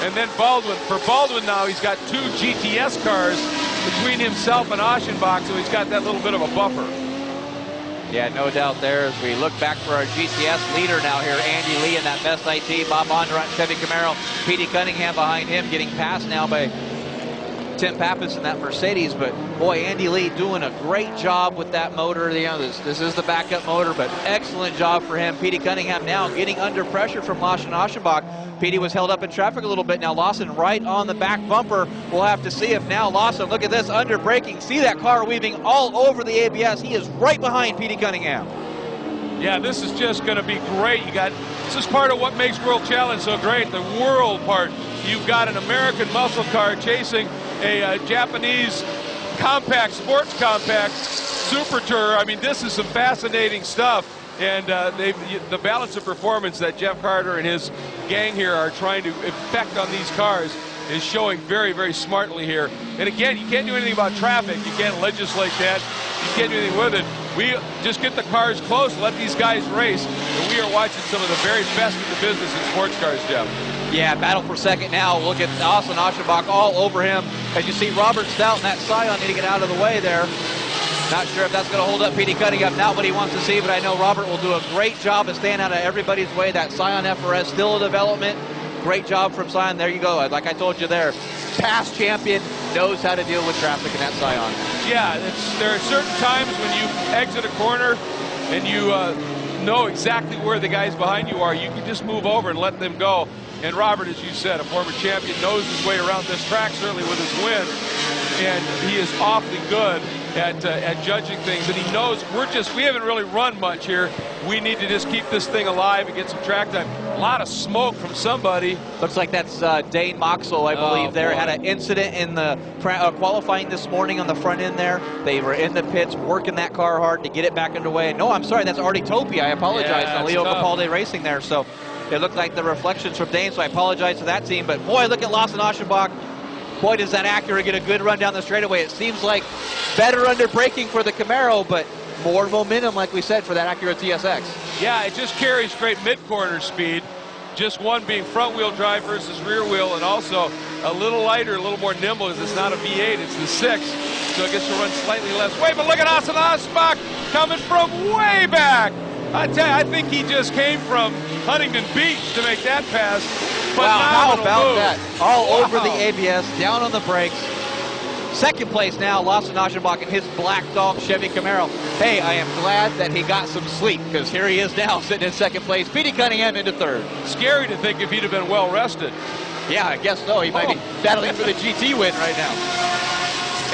and then Baldwin. For Baldwin now, he's got 2 GTS cars between himself and Aschenbach, so he's got that little bit of a buffer. Yeah, no doubt there as we look back for our GTS leader now here, Andy Lee in that Best IT, Bob Bondurant, Chevy Camaro, Petey Cunningham behind him, getting passed now by Tim Pappas in that Mercedes. But boy, Andy Lee doing a great job with that motor. You know, this is the backup motor, but excellent job for him. Petey Cunningham now getting under pressure from Lawson Aschenbach. Petey was held up in traffic a little bit. Now Lawson right on the back bumper. We'll have to see if now Lawson, look at this, under braking. See that car weaving all over the ABS. He is right behind Petey Cunningham. Yeah, this is just going to be great. This is part of what makes World Challenge so great, the world part. You've got an American muscle car chasing a Japanese sports compact super tour. I mean, this is some fascinating stuff. And the balance of performance that Jeff Carter and his gang here are trying to effect on these cars is showing very, very smartly here. And again, you can't do anything about traffic. You can't legislate that. You can't do anything with it. We just get the cars close, let these guys race, and we are watching some of the very best in the business in sports cars, Jeff. Yeah, battle for second now. Look at Austin Aschenbach all over him. As you see Robert Stout and that Scion need to get out of the way there. Not sure if that's going to hold up Petey Cunningham. Not what he wants to see, but I know Robert will do a great job of staying out of everybody's way. That Scion FRS still a development. Great job from Scion. There you go. Like I told you there, past champion, knows how to deal with traffic in that Scion. Yeah, there are certain times when you exit a corner and you know exactly where the guys behind you are. You can just move over and let them go. And Robert, as you said, a former champion, knows his way around this track, certainly with his win. And he is awfully good at judging things. And he knows we haven't really run much here. We need to just keep this thing alive and get some track time. A lot of smoke from somebody. Looks like that's Dane Moxell, I believe, there. Had an incident in the qualifying this morning on the front end there. They were in the pits working that car hard to get it back underway. No, I'm sorry, that's Artie Topi. I apologize. Yeah, Leo Capaldi Racing there. So it looked like the reflections from Dane, so I apologize to that team. But boy, look at Lawson Aschenbach. Boy, does that Acura get a good run down the straightaway. It seems like better under braking for the Camaro, but more momentum, like we said, for that Acura TSX. Yeah, it just carries great mid-corner speed. Just one being front-wheel drive versus rear-wheel, and also a little lighter, a little more nimble, as it's not a V8, it's the 6. So it gets to run slightly less weight. But look at Austin Aschenbach coming from way back. I tell you, I think he just came from Huntington Beach to make that pass. Wow, how about that? All over the ABS, down on the brakes. Second place now, Lawson Aschenbach in his Black Dog Chevy Camaro. Hey, I am glad that he got some sleep, because here he is now sitting in second place. Petey Cunningham into third. Scary to think if he'd have been well rested. Yeah, I guess so. He might be battling for the GT win right now.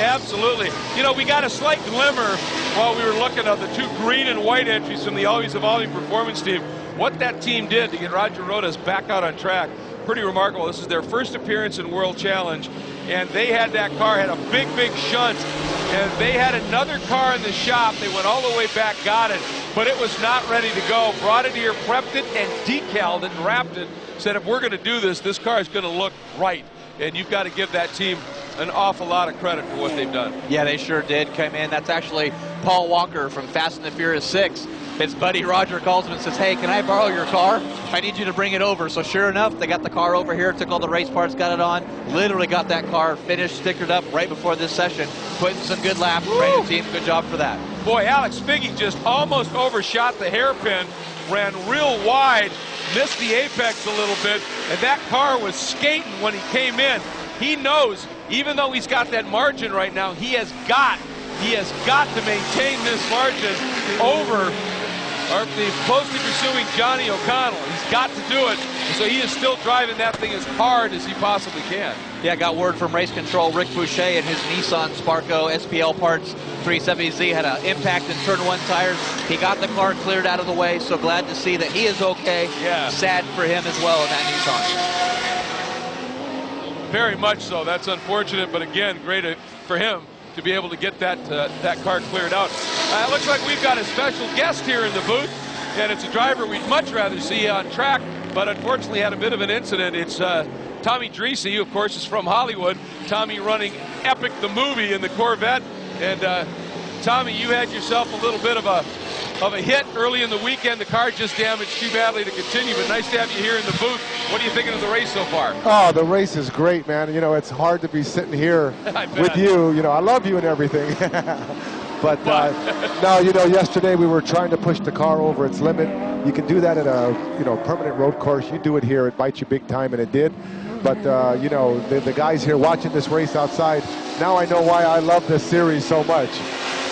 Absolutely. You know, we got a slight glimmer while we were looking at the 2 green and white entries from the Always Evolving Performance team. What that team did to get Roger Rodas back out on track. pretty remarkable. This is their first appearance in World Challenge, and they had that car, had a big, big shunt, and they had another car in the shop. They went all the way back, got it, but it was not ready to go. Brought it here, prepped it, and decaled it and wrapped it. Said, if we're going to do this, this car is going to look right. And you've got to give that team an awful lot of credit for what they've done. Yeah, they sure did come in. That's actually Paul Walker from Fast and the Furious 6. His buddy Roger calls him and says, hey, can I borrow your car? I need you to bring it over. So sure enough, they got the car over here, took all the race parts, got it on, literally got that car finished, stickered up right before this session, putting some good laps, ran the team. Good job for that. Boy, Alex Figge just almost overshot the hairpin, ran real wide, missed the apex a little bit, and that car was skating when he came in. He knows, even though he's got that margin right now, he has got to maintain this margin over the closely pursuing Johnny O'Connell. He's got to do it, so he is still driving that thing as hard as he possibly can. Yeah, got word from race control. Rick Boucher and his Nissan Sparco SPL Parts 370Z had an impact in turn 1 tires. He got the car cleared out of the way, so glad to see that he is okay. Yeah. Sad for him as well in that Nissan. Very much so. That's unfortunate, but again, great for him to be able to get that car cleared out. It looks like we've got a special guest here in the booth, and it's a driver we'd much rather see on track, but unfortunately had a bit of an incident. It's Tommy Dreese, who of course is from Hollywood. Tommy running Epic the movie in the Corvette, and Tommy, you had yourself a little bit of a hit early in the weekend. The car just damaged too badly to continue, but nice to have you here in the booth. What are you thinking of the race so far? Oh, the race is great, man. You know, it's hard to be sitting here with you. You know, I love you and everything. But no, you know, yesterday we were trying to push the car over its limit. You can do that at a, you know, permanent road course. You do it here, it bites you big time, and it did. But, you know, the guys here watching this race outside, now I know why I love this series so much.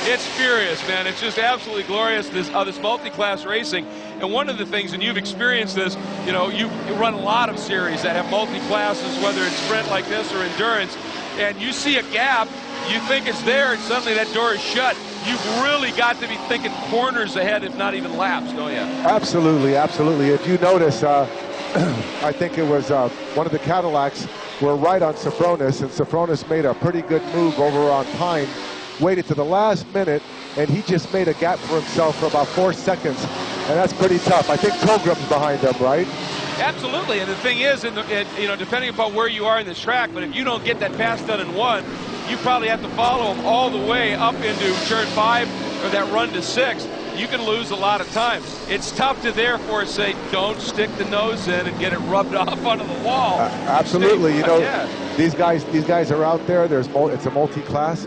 It's furious, man. It's just absolutely glorious, this multi-class racing. And one of the things, and you've experienced this, you know, you run a lot of series that have multi-classes, whether it's sprint like this or endurance, and you see a gap, you think it's there, and suddenly that door is shut. You've really got to be thinking corners ahead, if not even laps, don't you? Absolutely, absolutely. If you notice, I think it was one of the Cadillacs were right on Sofronis, and Sofronis made a pretty good move over on Pine, waited to the last minute, and he just made a gap for himself for about 4 seconds, and that's pretty tough. I think Pilgrim's behind him, right? Absolutely, and the thing is, you know, depending upon where you are in this track, but if you don't get that pass done in 1, you probably have to follow him all the way up into turn 5 or that run to 6. You can lose a lot of time. It's tough to therefore say, don't stick the nose in and get it rubbed off onto the wall. Absolutely, you know, these guys are out there. It's a multi-class.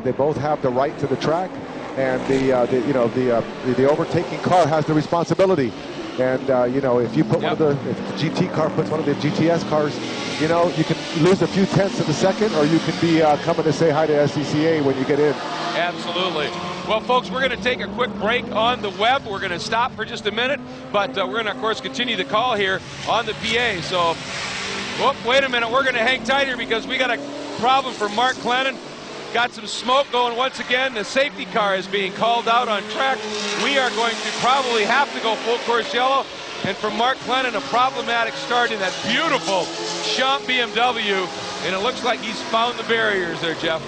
They both have the right to the track, and the overtaking car has the responsibility. And you know, if you put if the GT car puts one of the GTS cars, you know, you can lose a few tenths of a second, or you can be coming to say hi to SCCA when you get in. Absolutely. Well, folks, we're going to take a quick break on the web. We're going to stop for just a minute, but we're going to, of course, continue the call here on the PA. So, wait a minute. We're going to hang tight here because we got a problem for Mark Clennon. Got some smoke going once again. The safety car is being called out on track. We are going to probably have to go full course yellow. And for Mark Clennon, a problematic start in that beautiful Champ BMW. And it looks like he's found the barriers there, Jeff.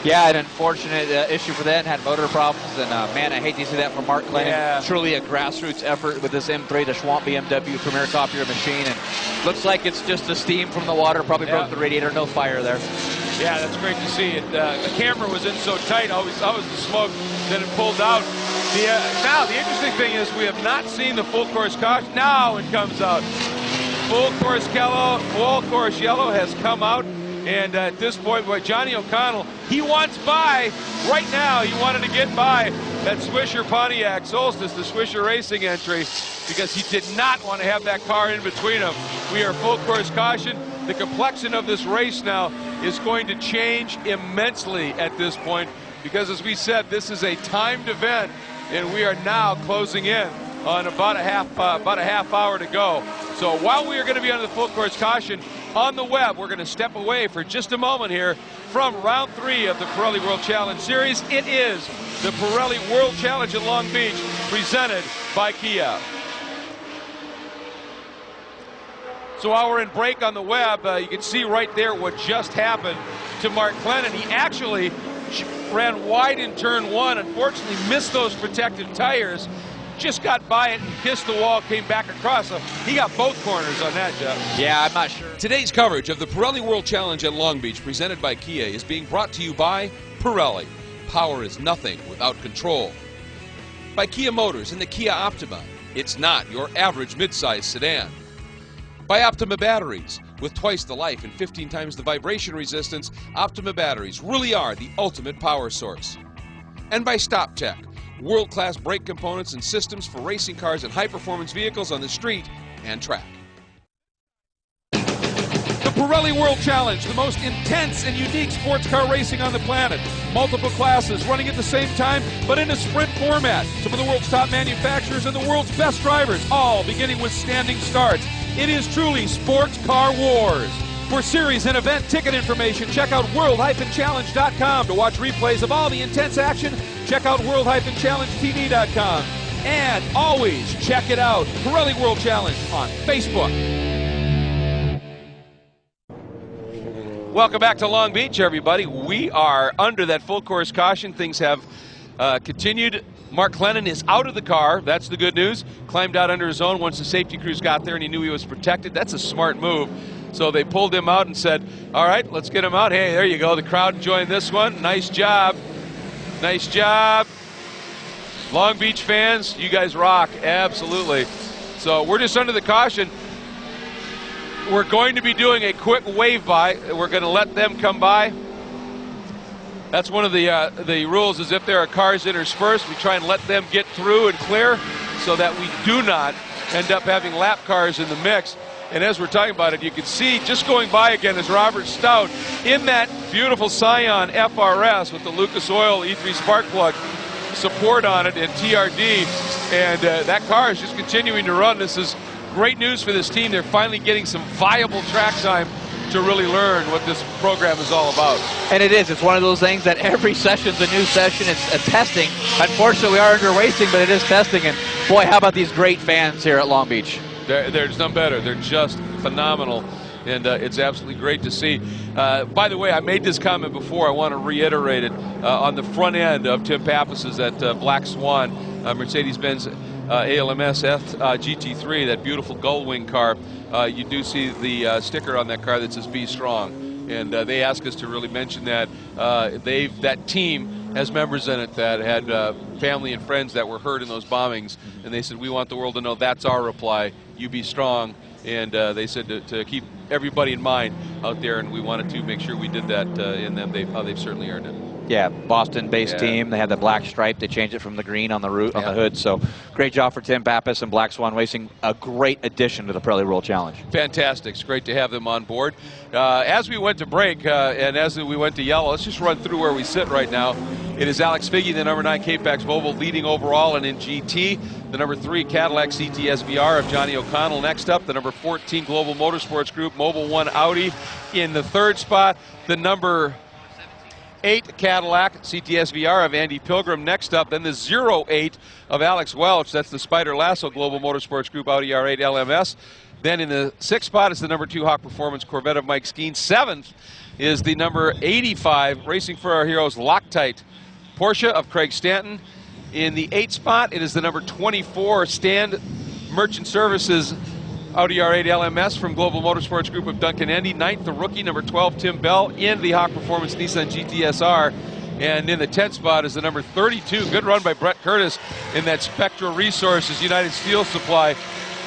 Yeah, an unfortunate issue for them. Had motor problems, and man, I hate to see that from Mark Clennon. Yeah. Truly a grassroots effort with this M3, the Schwamp BMW Premier Copier machine, and looks like it's just the steam from the water. Probably broke the radiator. No fire there. Yeah, that's great to see. The camera was in so tight, always the smoke that it pulled out. Now, the interesting thing is we have not seen the full course caution. Now it comes out. Full course yellow has come out. And at this point, boy, Johnny O'Connell, he wants by right now. He wanted to get by that Swisher Pontiac Solstice, the Swisher Racing entry, because he did not want to have that car in between them. We are full course caution. The complexion of this race now is going to change immensely at this point, because as we said, this is a timed event, and we are now closing in on about a half hour to go. So while we are going to be under the full course caution on the web, we're going to step away for just a moment here from round 3 of the Pirelli World Challenge Series. It is the Pirelli World Challenge at Long Beach, presented by Kia. So while we're in break on the web, you can see right there what just happened to Mark Glennon. He actually ran wide in turn 1, unfortunately missed those protective tires, just got by it and kissed the wall, came back across. So he got both corners on that, Jeff. Yeah, I'm not sure. Today's coverage of the Pirelli World Challenge at Long Beach, presented by Kia, is being brought to you by Pirelli. Power is nothing without control. By Kia Motors and the Kia Optima. It's not your average midsize sedan. By Optima Batteries. With twice the life and 15 times the vibration resistance, Optima batteries really are the ultimate power source. And by Stop Tech. World-class brake components and systems for racing cars and high-performance vehicles on the street and track. The Pirelli World Challenge, the most intense and unique sports car racing on the planet. Multiple classes running at the same time, but in a sprint format. Some of the world's top manufacturers and the world's best drivers, all beginning with standing starts. It is truly sports car wars. For series and event ticket information, check out world-challenge.com. To watch replays of all the intense action, check out world-challengetv.com. And always check it out, Pirelli World Challenge on Facebook. Welcome back to Long Beach, everybody. We are under that full course caution. Things have continued. Mark Glennon is out of the car. That's the good news. Climbed out under his own once the safety crews got there and he knew he was protected. That's a smart move. So they pulled him out and said, all right, let's get him out. Hey, there you go. The crowd enjoying this one. Nice job. Nice job. Long Beach fans, you guys rock. Absolutely. So we're just under the caution. We're going to be doing a quick wave by. We're going to let them come by. That's one of the rules, is if there are cars interspersed, we try and let them get through and clear so that we do not end up having lap cars in the mix. And as we're talking about it, you can see just going by again is Robert Stout in that beautiful Scion FRS with the Lucas Oil E3 spark plug support on it and TRD. And that car is just continuing to run. This is great news for this team. They're finally getting some viable track time to really learn what this program is all about. And it is. It's one of those things that every session's a new session. It's a testing. Unfortunately, we are under racing, but it is testing. And boy, how about these great fans here at Long Beach? There's none better. They're just phenomenal, and it's absolutely great to see. By the way, I made this comment before. I want to reiterate it. On the front end of Tim Pappas's at Black Swan, Mercedes-Benz ALMS GT3, that beautiful gull-wing car, you do see the sticker on that car that says "Be Strong," and they asked us to really mention that. That team has members in it that had family and friends that were hurt in those bombings, and they said, we want the world to know that's our reply. You be strong. And they said to keep everybody in mind out there, and we wanted to make sure we did that in them. They've certainly earned it. Yeah, Boston-based team. They had the black stripe. They changed it from the green on the on the hood. So great job for Tim Pappas and Black Swan Racing. A great addition to the Pirelli World Challenge. Fantastic. It's great to have them on board. As we went to break and as we went to yellow, let's just run through where we sit right now. It is Alex Figge, the number 9 K-Pax Volvo, leading overall and in GT. The number 3 Cadillac CTS VR of Johnny O'Connell next up. The number 14 Global Motorsports Group Mobil 1 Audi in the 3rd spot. The number 8 Cadillac CTS VR of Andy Pilgrim next up. Then the 08 of Alex Welch. That's the Spider Lasso Global Motorsports Group Audi R8 LMS. Then in the 6th spot is the number 2 Hawk Performance Corvette of Mike Skeen. 7th is the number 85 Racing for Our Heroes Loctite Porsche of Craig Stanton. In the 8th spot, it is the number 24 Stand Merchant Services Audi R8 LMS from Global Motorsports Group of Duncan Endy. 9th, the rookie, number 12, Tim Bell, in the Hawk Performance Nissan GTSR. And in the 10th spot is the number 32. Good run by Brett Curtis in that Spectra Resources United Steel Supply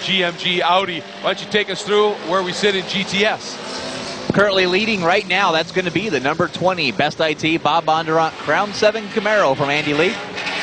GMG Audi. Why don't you take us through where we sit in GTS? Currently leading right now, that's going to be the number 20 Best IT Bob Bondurant Crown 7 Camaro from Andy Lee.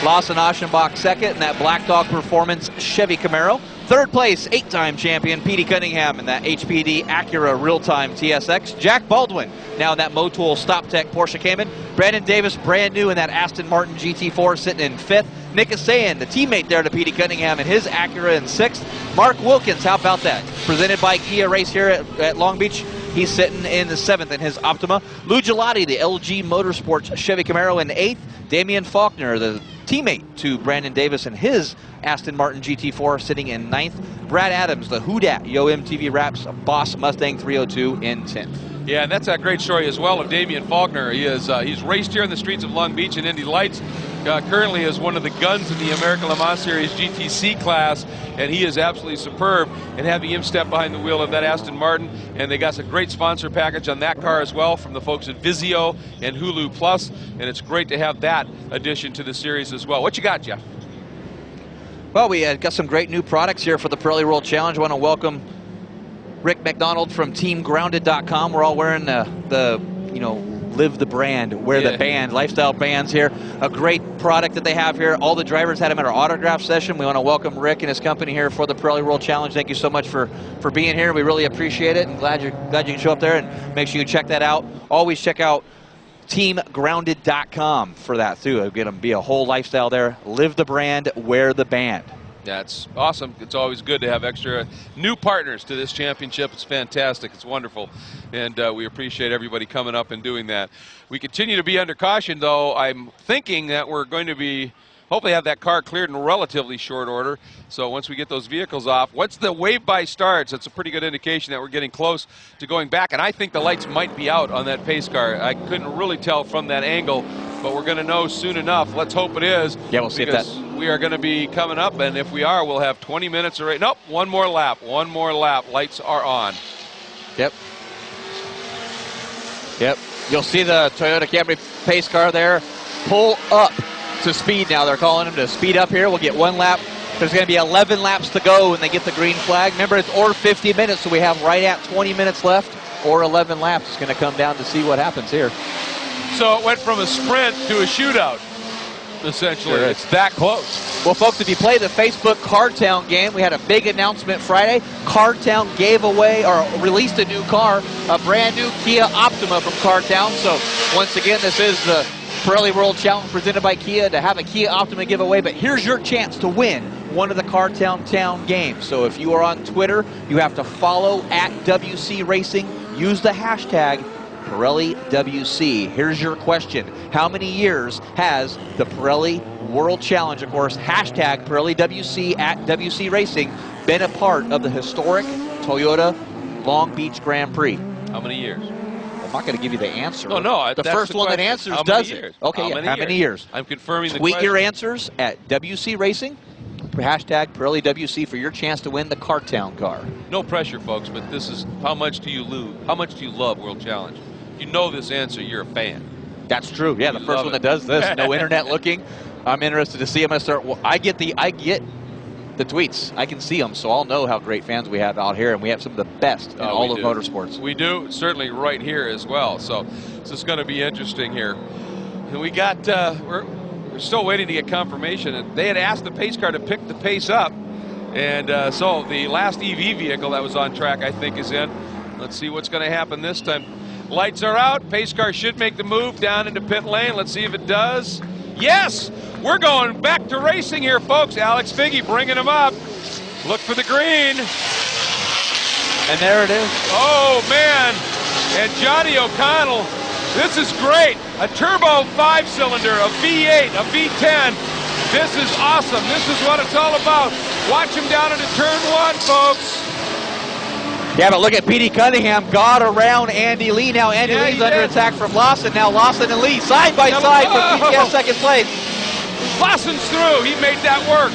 Lawson Aschenbach second, and that Black Dog Performance Chevy Camaro. 3rd place, 8-time champion Petey Cunningham in that HPD Acura Real-Time TSX. Jack Baldwin now in that Motul Stop Tech Porsche Cayman. Brandon Davis, brand new in that Aston Martin GT4, sitting in 5th. Nick Asayan, the teammate there to Petey Cunningham, in his Acura in 6th. Mark Wilkins, how about that? Presented by Kia Race here at Long Beach. He's sitting in the 7th in his Optima. Lou Gelati, the LG Motorsports Chevy Camaro, in 8th. Damian Faulkner, the teammate to Brandon Davis and his Aston Martin GT4, sitting in 9th. Brad Adams, the Who Dat Yo MTV Raps Boss Mustang 302 in 10th. Yeah, and that's a great story as well of Damian Faulkner. He's raced here in the streets of Long Beach in Indy Lights. Currently is one of the guns in the American Le Mans Series GTC class, and he is absolutely superb. And having him step behind the wheel of that Aston Martin, and they got a great sponsor package on that car as well from the folks at Vizio and Hulu Plus, and it's great to have that addition to the series as well. What you got, Jeff? Well, we got some great new products here for the Pirelli World Challenge. I want to welcome Rick McDonald from TeamGrounded.com. We're all wearing the live the brand, wear the band, lifestyle bands here. A great product that they have here. All the drivers had them at our autograph session. We want to welcome Rick and his company here for the Pirelli World Challenge. Thank you so much for being here. We really appreciate it, and glad you can show up there, and make sure you check that out. Always check out TeamGrounded.com for that too. It'll get them be a whole lifestyle there. Live the brand, wear the band. That's awesome. It's always good to have extra new partners to this championship. It's fantastic. It's wonderful. And we appreciate everybody coming up and doing that. We continue to be under caution, though. I'm thinking that we're going to be hopefully have that car cleared in relatively short order. So once we get those vehicles off, once the wave by starts, it's a pretty good indication that we're getting close to going back. And I think the lights might be out on that pace car. I couldn't really tell from that angle, but we're going to know soon enough. Let's hope it is. Yeah, we'll see if that. We are going to be coming up, and if we are, we'll have 20 minutes or nope, one more lap. One more lap. Lights are on. Yep. Yep. You'll see the Toyota Camry pace car there pull up to speed now. They're calling him to speed up here. We'll get one lap. There's going to be 11 laps to go when they get the green flag. Remember, it's or 50 minutes, so we have right at 20 minutes left, or 11 laps. It's going to come down to see what happens here. So it went from a sprint to a shootout, essentially. Sure. It's that close. Well, folks, if you play the Facebook Cardtown game, we had a big announcement Friday. Cardtown gave away or released a new car, a brand new Kia Optima from Cardtown. So once again, this is the Pirelli World Challenge presented by Kia to have a Kia Optima giveaway, but here's your chance to win one of the Cardtown games. So if you are on Twitter, you have to follow at WC Racing, use the hashtag Pirelli WC. Here's your question. How many years has the Pirelli World Challenge, of course, hashtag Pirelli WC at WC Racing, been a part of the historic Toyota Long Beach Grand Prix? How many years? I'm not going to give you the answer. No, the first one that answers does it. Okay, how many years? I'm confirming the question. Tweet your answers at WC Racing, hashtag Pirelli WC for your chance to win the Cardtown car. No pressure, folks, but this is how much do you love World Challenge? If you know this answer, you're a fan. That's true. Yeah, the first one that does this. No internet looking. I'm interested to see. I'm going to start. Well, I get the tweets. I can see them, so I'll know how great fans we have out here, and we have some of the best in all of motorsports. We do, certainly right here as well. So this is going to be interesting here. And we got, we're still waiting to get confirmation. And they had asked the pace car to pick the pace up. And so the last EV vehicle that was on track, I think, is in. Let's see what's going to happen this time. Lights are out. Pace car should make the move down into pit lane. Let's see if it does. Yes! We're going back to racing here, folks. Alex Figge bringing him up. Look for the green. And there it is. Oh, man. And Johnny O'Connell, this is great. A turbo 5-cylinder, a V8, a V10. This is awesome. This is what it's all about. Watch him down into turn 1, folks. Yeah, but look at Petey Cunningham got around Andy Lee. Now Andy Lee's under attack from Lawson. Now Lawson and Lee side by side for PTS second place. Lawson's through. He made that work.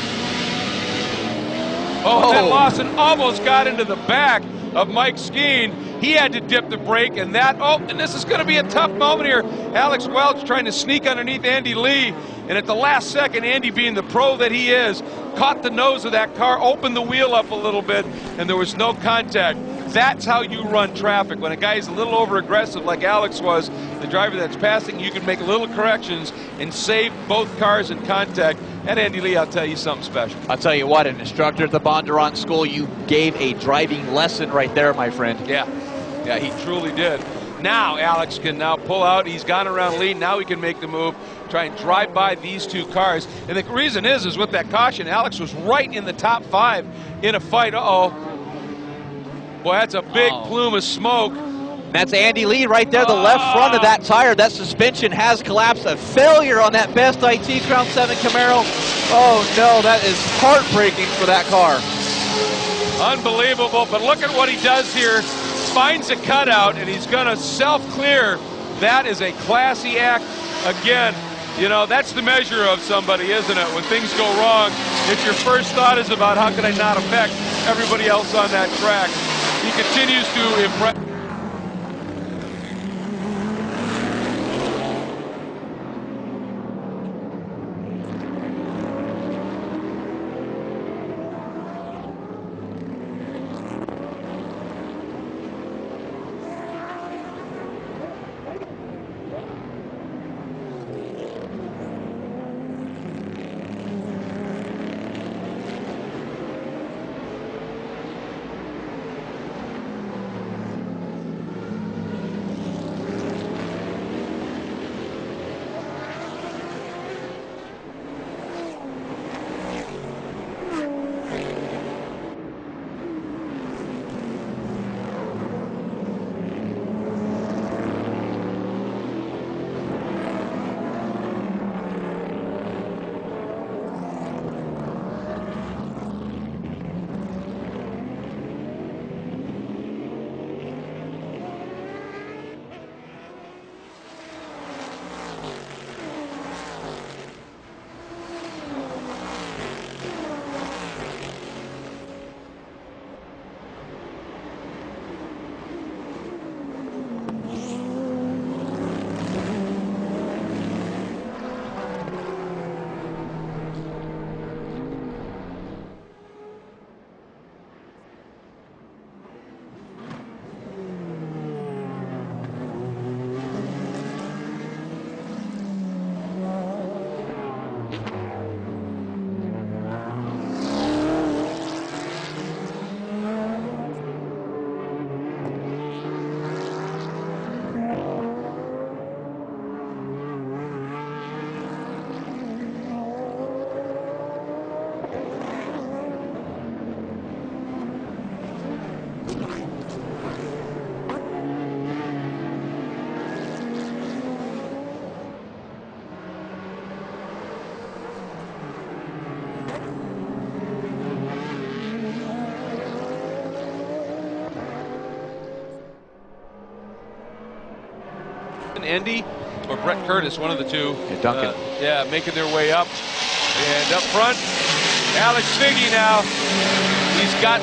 Oh, and then Lawson almost got into the back of Mike Skeen. He had to dip the brake, and and this is going to be a tough moment here. Alex Welch trying to sneak underneath Andy Lee, and at the last second, Andy, being the pro that he is, caught the nose of that car, opened the wheel up a little bit, and there was no contact. That's how you run traffic. When a guy is a little over-aggressive like Alex was, the driver that's passing, you can make little corrections and save both cars in contact. And Andy Lee, I'll tell you something special. I'll tell you what, an instructor at the Bondurant School, you gave a driving lesson right there, my friend. Yeah, he truly did. Now Alex can now pull out. He's gone around Lee. Now he can make the move, try and drive by these two cars. And the reason is with that caution, Alex was right in the top 5 in a fight. Uh-oh. Boy, that's a big plume of smoke. That's Andy Lee right there, the left front of that tire. That suspension has collapsed. A failure on that Best IT Crown 7 Camaro. Oh no, that is heartbreaking for that car. Unbelievable, but look at what he does here. Finds a cutout, and he's going to self-clear. That is a classy act. Again, you know, that's the measure of somebody, isn't it? When things go wrong, if your first thought is about how can I not affect everybody else on that track, he continues to impress. Indy or Brett Curtis, one of the two. Yeah, Duncan. Yeah, making their way up. And up front, Alex Figge now. He's got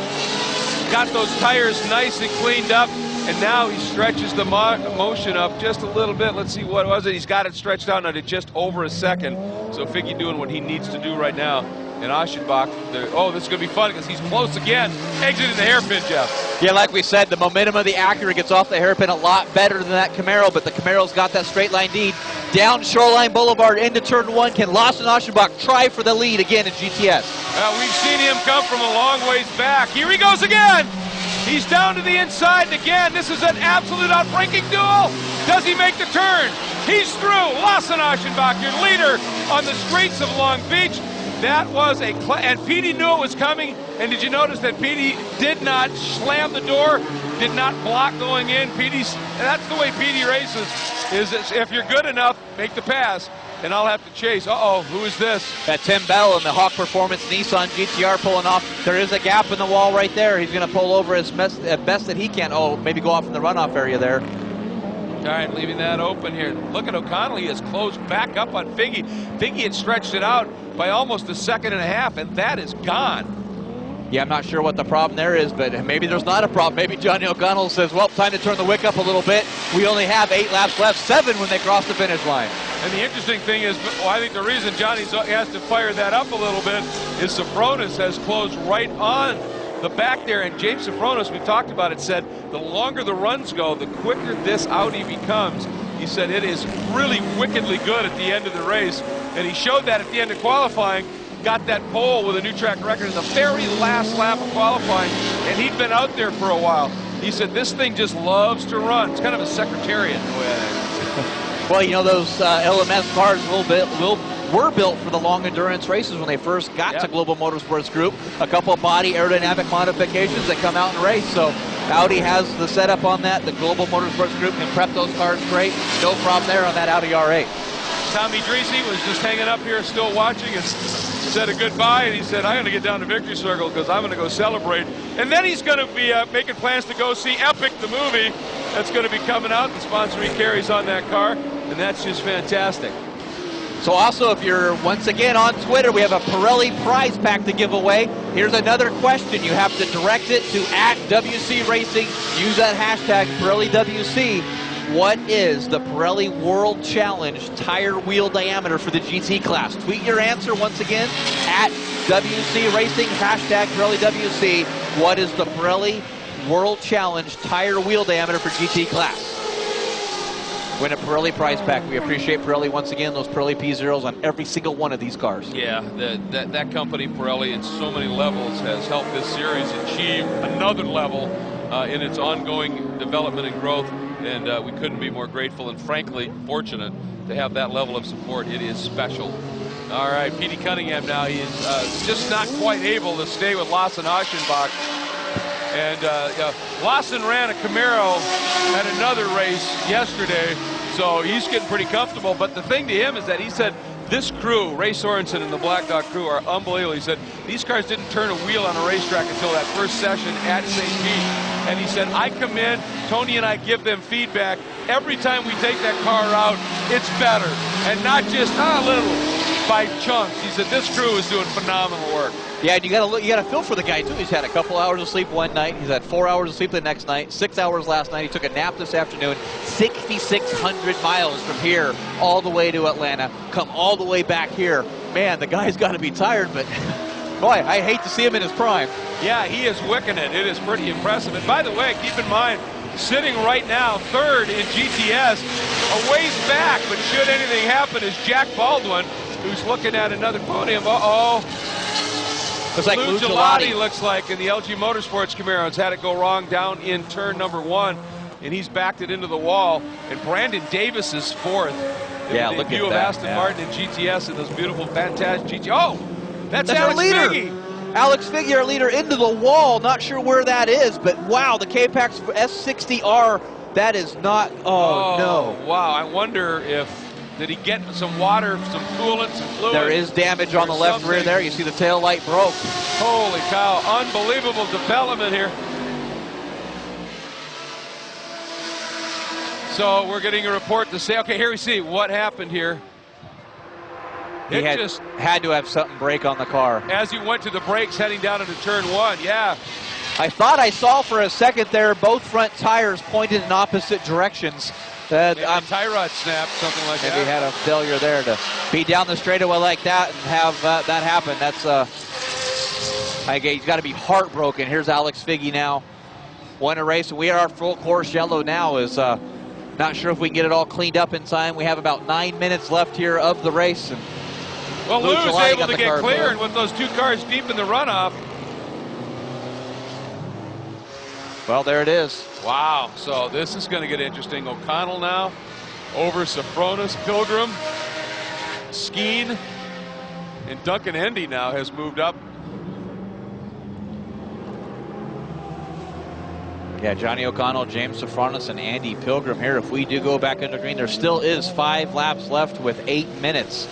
those tires nice and cleaned up, and now he stretches the motion up just a little bit. Let's see, what was it? He's got it stretched out now to just over a second. So Figge doing what he needs to do right now. And Aschenbach, oh, this is going to be fun because he's close again. Exiting the hairpin, Jeff. Yeah, like we said, the momentum of the Acura gets off the hairpin a lot better than that Camaro, but the Camaro's got that straight line lead. Down Shoreline Boulevard into turn 1. Can Lawson Aschenbach try for the lead again in GTS? Well, we've seen him come from a long ways back. Here he goes again. He's down to the inside, and again, this is an absolute outbreaking duel. Does he make the turn? He's through. Lawson Aschenbach, your leader on the streets of Long Beach. That was and Petey knew it was coming, and did you notice that Petey did not slam the door, did not block going in? That's the way Petey races, is if you're good enough, make the pass, and I'll have to chase. Uh-oh, who is this? That Tim Bell in the Hawk Performance Nissan GTR pulling off. There is a gap in the wall right there. He's going to pull over as best that he can. Oh, maybe go off in the runoff area there. All right, leaving that open here. Look at O'Connell. He has closed back up on Figge. Figge had stretched it out by almost a second and a half, and that is gone. Yeah, I'm not sure what the problem there is, but maybe there's not a problem. Maybe Johnny O'Connell says, well, time to turn the wick up a little bit. We only have 8 laps left, 7 when they cross the finish line. And the interesting thing is, well, I think the reason Johnny has to fire that up a little bit is Sofronis has closed right on the back there, and James Sofronis, we talked about it, said the longer the runs go, the quicker this Audi becomes. He said it is really wickedly good at the end of the race, and he showed that at the end of qualifying, got that pole with a new track record in the very last lap of qualifying, and he'd been out there for a while. He said this thing just loves to run. It's kind of a secretariat in a way. Well, you know, those LMS cars were built for the long endurance races when they first got to Global Motorsports Group. A couple of body aerodynamic modifications that come out and race. So Audi has the setup on that. The Global Motorsports Group can prep those cars great. No problem there on that Audi R8. Tommy Dreese was just hanging up here, still watching, and said a goodbye, and he said, I'm going to get down to Victory Circle because I'm going to go celebrate. And then he's going to be making plans to go see Epic, the movie that's going to be coming out. The sponsor he carries on that car, and that's just fantastic. So also, if you're once again on Twitter, we have a Pirelli prize pack to give away. Here's another question. You have to direct it to @WC Racing. Use that hashtag PirelliWC. What is the Pirelli World Challenge tire wheel diameter for the GT class? Tweet your answer once again @WC Racing, hashtag PirelliWC. What is the Pirelli World Challenge tire wheel diameter for GT class? Win a Pirelli prize pack. We appreciate Pirelli once again, those Pirelli P0s on every single one of these cars. Yeah, that company, Pirelli, in so many levels has helped this series achieve another level in its ongoing development and growth. And we couldn't be more grateful and frankly fortunate to have that level of support. It is special. All right, Petey Cunningham now. He is just not quite able to stay with Lawson Aschenbach. And Lawson ran a Camaro at another race yesterday, so he's getting pretty comfortable. But the thing to him is that he said this crew, Ray Sorensen and the Black Dog crew, are unbelievable. He said these cars didn't turn a wheel on a racetrack until that first session at St. Pete. And he said, I come in, Tony and I give them feedback. Every time we take that car out, it's better. And not just a little by chunks. He said this crew is doing phenomenal work. Yeah, and you gotta feel for the guy too. He's had a couple hours of sleep one night. He's had 4 hours of sleep the next night, 6 hours last night. He took a nap this afternoon. 6,600 miles from here all the way to Atlanta. Come all the way back here. Man, the guy's got to be tired, but boy, I hate to see him in his prime. Yeah, he is wicking it. It is pretty impressive. And by the way, keep in mind, sitting right now third in GTS, a ways back, but should anything happen, is Jack Baldwin, who's looking at another podium. Uh-oh. Looks like Lou Gelati looks like in the LG Motorsports Camaro. It's had it go wrong down in turn number 1, and he's backed it into the wall. And Brandon Davis is fourth. Yeah, look at that. Debut of Aston Martin in GTS in those beautiful, fantastic GT. Oh, that's Alex our leader. Figge. Alex Figge, our leader, into the wall. Not sure where that is, but wow, the K-Pax S60R, that is not, oh no. Wow, I wonder if, did he get some water, some coolant, some fluid? There is damage on the left rear there. You see the tail light broke. Holy cow, unbelievable development here. So we're getting a report to say, okay, here we see what happened here. He had to have something break on the car. As he went to the brakes heading down into turn 1, yeah. I thought I saw for a second there both front tires pointed in opposite directions. Tie rod snapped, something like that. Maybe had a failure there to be down the straightaway like that and have that happen. That's he's got to be heartbroken. Here's Alex Figge now. Won a race. We are full course yellow now. Is not sure if we can get it all cleaned up in time. We have about 9 minutes left here of the race. And well, Lou's able to get clear, and with those 2 cars deep in the runoff. Well, there it is. Wow, so this is going to get interesting. O'Connell now over Safronis, Pilgrim, Skeen, and Duncan Hendy now has moved up. Yeah, Johnny O'Connell, James Safronis, and Andy Pilgrim here. If we do go back under green, there still is 5 laps left with 8 minutes.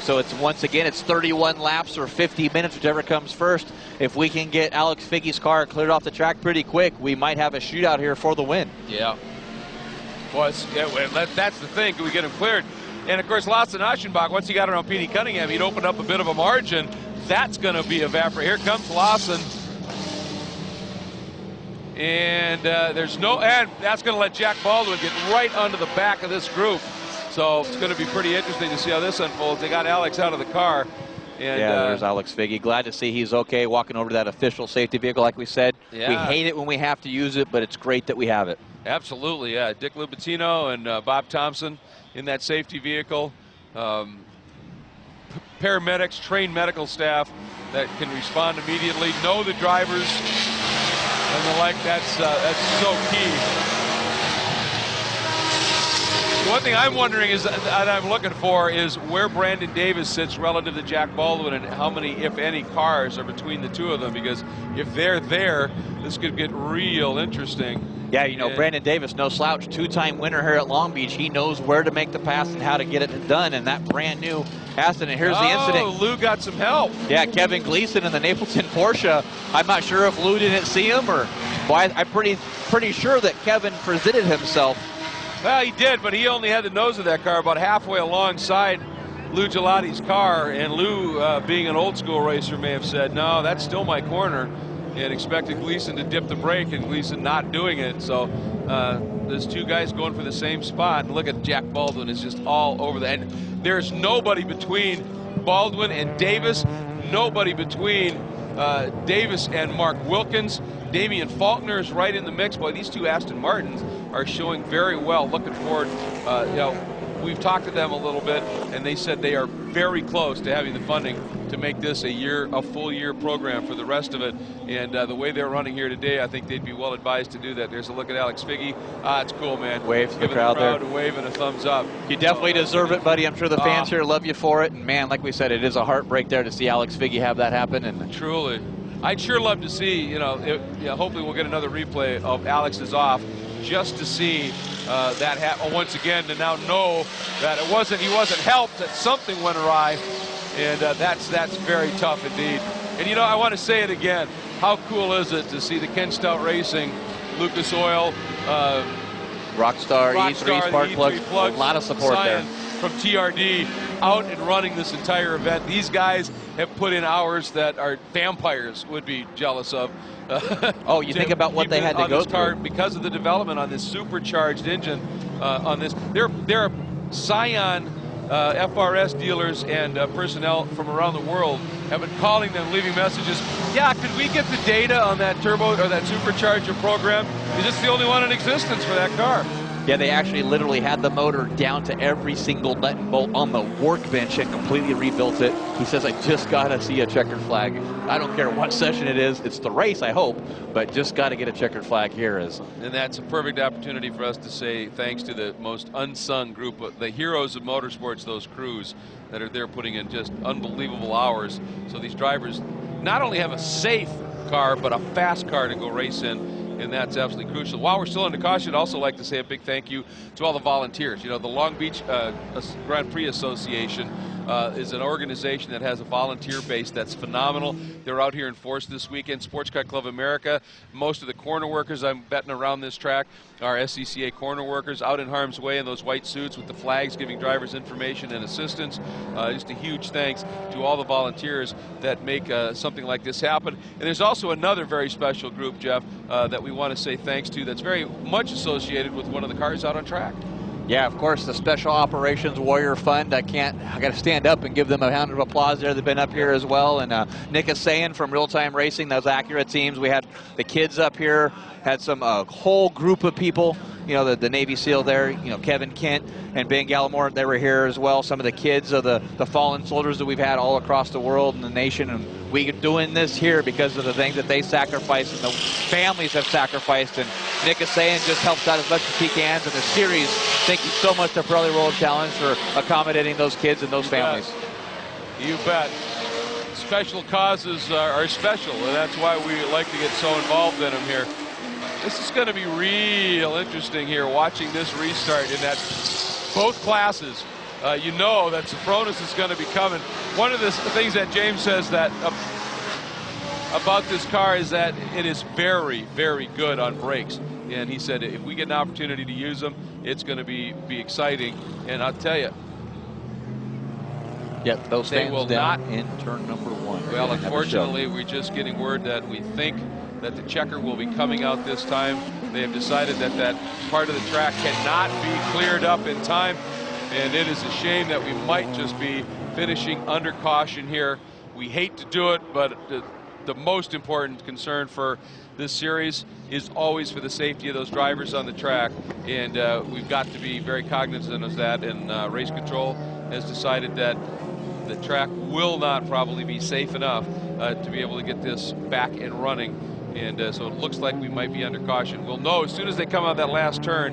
So it's once again, it's 31 laps or 50 minutes, whichever comes first. If we can get Alex Figge's car cleared off the track pretty quick, we might have a shootout here for the win. Yeah. Well, that's the thing. Can we get him cleared? And, of course, Lawson Aschenbach, once he got around Petey Cunningham, he'd opened up a bit of a margin. That's going to be evaporated. Here comes Lawson. And there's no, and that's going to let Jack Baldwin get right onto the back of this group. So it's going to be pretty interesting to see how this unfolds. They got Alex out of the car. And, yeah, there's Alex Figge. Glad to see he's okay walking over to that official safety vehicle, like we said. Yeah. We hate it when we have to use it, but it's great that we have it. Absolutely, yeah. Dick Lubatino and Bob Thompson in that safety vehicle. Paramedics, trained medical staff that can respond immediately, know the drivers and the like. That's so key. one thing I'm wondering is, and I'm looking for, is where Brandon Davis sits relative to Jack Baldwin, and how many, if any, cars are between the two of them. Because if they're there, this could get real interesting. Yeah, you know, Brandon Davis, no slouch, two-time winner here at Long Beach. He knows where to make the pass and how to get it done, and that brand new Aston. And here's the incident. Oh, Lou got some help. Yeah, Kevin Gleason in the Napleton Porsche. I'm not sure if Lou didn't see him, or well, I'm pretty sure that Kevin presented himself. Well, he did, but he only had the nose of that car about halfway alongside Lou Gelati's car, and Lou, being an old-school racer, may have said, no, that's still my corner, and expected Gleason to dip the brake, and Gleason not doing it. So there's two guys going for the same spot, and look at Jack Baldwin is just all over that. And there's nobody between Baldwin and Davis, nobody between Davis and Mark Wilkins. Damian Faulkner is right in the mix. Boy, these two Aston Martins are showing very well. Looking forward, you know, we've talked to them a little bit, and they said they are very close to having the funding to make this a full year program for the rest of it. And the way they're running here today, I think they'd be well advised to do that. There's a look at Alex Figge. It's cool, man. Wave to the crowd there. A wave and a thumbs up. You definitely deserve it, buddy. I'm sure the fans here love you for it. And man, like we said, it is a heartbreak there to see Alex Figge have that happen. And truly, I'd sure love to see, you know, hopefully we'll get another replay of Alex's off, just to see that happen once again, to now know that he wasn't helped, that something went awry, and that's very tough indeed. And you know, I want to say it again, how cool is it to see the Ken Stout Racing, Lucas Oil, Rockstar E3 spark plugs, a lot of support there from TRD, out and running this entire event. These guys have put in hours that our vampires would be jealous of. Oh, you think about what they had to go through because of the development on this supercharged engine. On this, they're Scion FRS dealers and personnel from around the world have been calling them, leaving messages. Yeah, could we get the data on that turbo or that supercharger program? Is this the only one in existence for that car? Yeah, they actually literally had the motor down to every single nut and bolt on the workbench and completely rebuilt it. He says, I just got to see a checkered flag. I don't care what session it is. It's the race, I hope, but just got to get a checkered flag here. And that's a perfect opportunity for us to say thanks to the most unsung group, the heroes of motorsports, those crews that are there putting in just unbelievable hours. So these drivers not only have a safe car, but a fast car to go race in. And that's absolutely crucial. While we're still under caution, I'd also like to say a big thank you to all the volunteers. You know, the Long Beach Grand Prix Association is an organization that has a volunteer base that's phenomenal. They're out here in force this weekend. Sports Car Club America, most of the corner workers I'm betting around this track are SCCA corner workers out in harm's way in those white suits with the flags giving drivers information and assistance. Just a huge thanks to all the volunteers that make something like this happen. And there's also another very special group, Jeff, that we want to say thanks to that's very much associated with one of the cars out on track. Yeah, of course, the Special Operations Warrior Fund. I got to stand up and give them a round of applause there. They've been up here as well. And Nick Asayan from Real Time Racing, those Acura teams. We had the kids up here, had some whole group of people. You know, the Navy SEAL there, you know, Kevin Kent and Ben Gallimore, they were here as well. Some of the kids of the fallen soldiers that we've had all across the world and the nation. And we're doing this here because of the things that they sacrificed and the families have sacrificed. And Nick Asayan just helps out as much as he can. And the series, thank you so much to Pirelli World Challenge for accommodating those kids and those families. You bet. Special causes are special, and that's why we like to get so involved in them here. This is going to be real interesting here, watching this restart in that both classes. You know that Sofronis is going to be coming. One of the things that James says that about this car is that it is very, very good on brakes. And he said if we get an opportunity to use them, it's going to be exciting. And I'll tell you, yep, those they will not in turn number one. Well, unfortunately, we're just getting word that we think that the checker will be coming out this time. They have decided that that part of the track cannot be cleared up in time, and it is a shame that we might just be finishing under caution here. We hate to do it, but the most important concern for this series is always for the safety of those drivers on the track, and we've got to be very cognizant of that, and race control has decided that the track will not probably be safe enough to be able to get this back and running. and so it looks like we might be under caution. We'll know as soon as they come out that last turn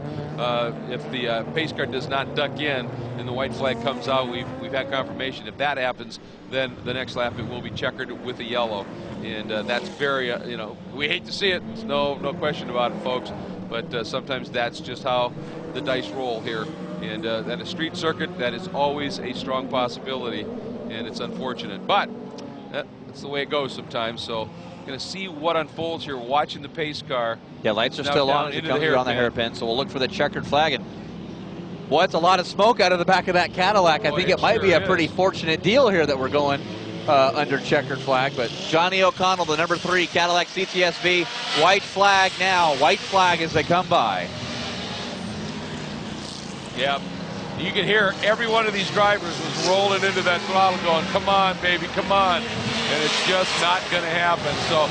if the pace car does not duck in and the white flag comes out. We've had confirmation. If that happens, then the next lap it will be checkered with a yellow, and that's very you know, we hate to see it. There's no question about it, folks. But sometimes that's just how the dice roll here, and at a street circuit, that is always a strong possibility, and it's unfortunate. But that's the way it goes sometimes. So going to see what unfolds here, watching the pace car. Yeah, lights are still on as you come through on the hairpin, so we'll look for the checkered flag. And boy, it's a lot of smoke out of the back of that Cadillac. I think it might be a pretty fortunate deal here that we're going under checkered flag. But Johnny O'Connell, the number 3 Cadillac CTSV, white flag now. White flag as they come by. Yeah, you can hear every one of these drivers was rolling into that throttle going, come on, baby, come on. And it's just not going to happen. So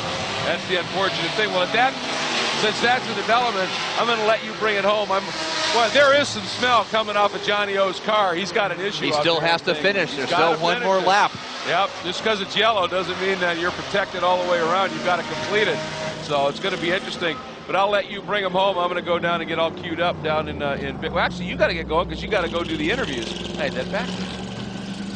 that's the unfortunate thing. Well, since that's a development, I'm going to let you bring it home. Well, there is some smell coming off of Johnny O's car. He's got an issue. He still has to finish. There's still one more lap. Yep, just because it's yellow doesn't mean that you're protected all the way around. You've got to complete it. So it's going to be interesting. But I'll let you bring him home. I'm going to go down and get all queued up down in well, actually, you got to get going because you got to go do the interviews. Hey, that back.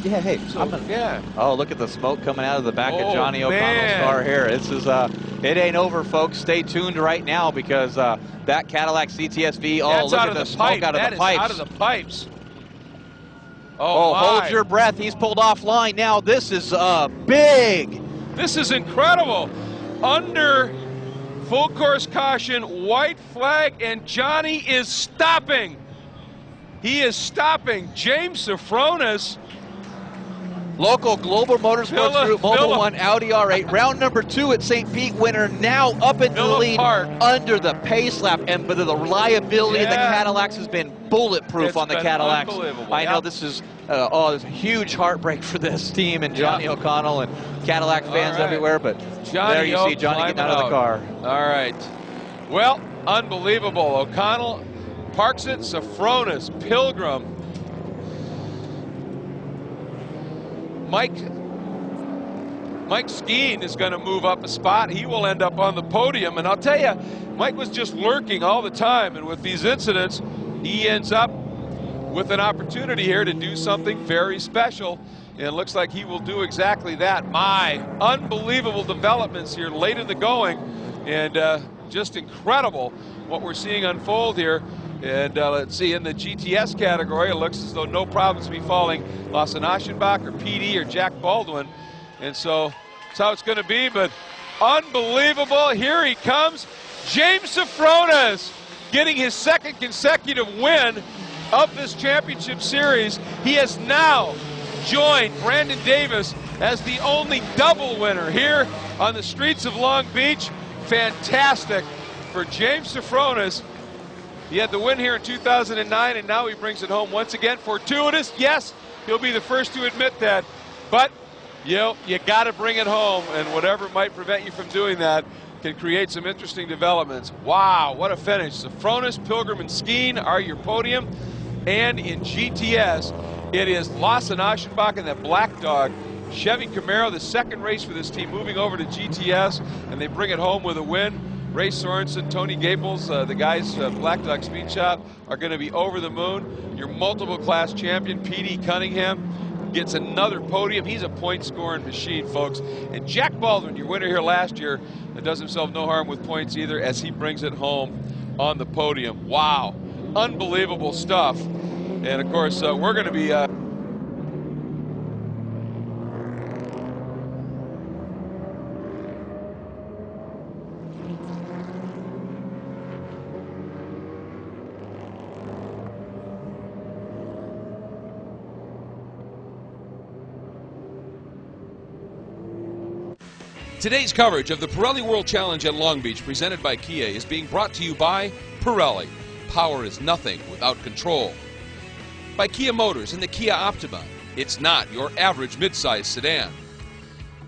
Yeah, hey. So, yeah. Oh, look at the smoke coming out of the back of Johnny O'Connell's car here. This is, it ain't over, folks. Stay tuned right now because that Cadillac CTSV, look at the smoke out of the pipes. Out of the pipes. Oh, hold your breath. He's pulled offline now. This is big. This is incredible. Under full course caution, white flag, and Johnny is stopping. He is stopping. James Safronis. Local Global Motorsports Group Mobile 1 Audi R8, round number 2 at St. Pete winner, now up into the lead under the pace lap. But the reliability of the Cadillacs has been bulletproof on the Cadillacs. I know this is there's a huge heartbreak for this team and Johnny O'Connell and Cadillac fans everywhere. But there you see Johnny getting out of the car. All right. Well, unbelievable. O'Connell parks it. Safronis, Pilgrim. Mike Skeen is going to move up a spot. He will end up on the podium. And I'll tell you, Mike was just lurking all the time. And with these incidents, he ends up with an opportunity here to do something very special. And it looks like he will do exactly that. My unbelievable developments here late in the going. And just incredible what we're seeing unfold here. And let's see, in the GTS category, it looks as though no problems be falling Lasse Aschenbach or PD or Jack Baldwin. And so that's how it's going to be, but unbelievable. Here he comes, James Safronis, getting his 2nd consecutive win of this championship series. He has now joined Brandon Davis as the only double winner here on the streets of Long Beach. Fantastic for James Safronis. He had the win here in 2009, and now he brings it home once again. Fortuitous, yes, he'll be the first to admit that. But, you know, you got to bring it home, and whatever might prevent you from doing that can create some interesting developments. Wow, what a finish. Safronis, Pilgrim, and Skeen are your podium. And in GTS, it is Lasse Aschenbach and that Black Dog Chevy Camaro, the 2nd race for this team, moving over to GTS, and they bring it home with a win. Ray Sorensen, Tony Gaples, the guys, Black Dog Speed Shop, are going to be over the moon. Your multiple class champion, P.D. Cunningham, gets another podium. He's a point scoring machine, folks. And Jack Baldwin, your winner here last year, does himself no harm with points either as he brings it home on the podium. Wow, unbelievable stuff. And of course, we're going to be Today's coverage of the Pirelli World Challenge at Long Beach, presented by Kia, is being brought to you by Pirelli. Power is nothing without control. By Kia Motors and the Kia Optima. It's not your average midsize sedan.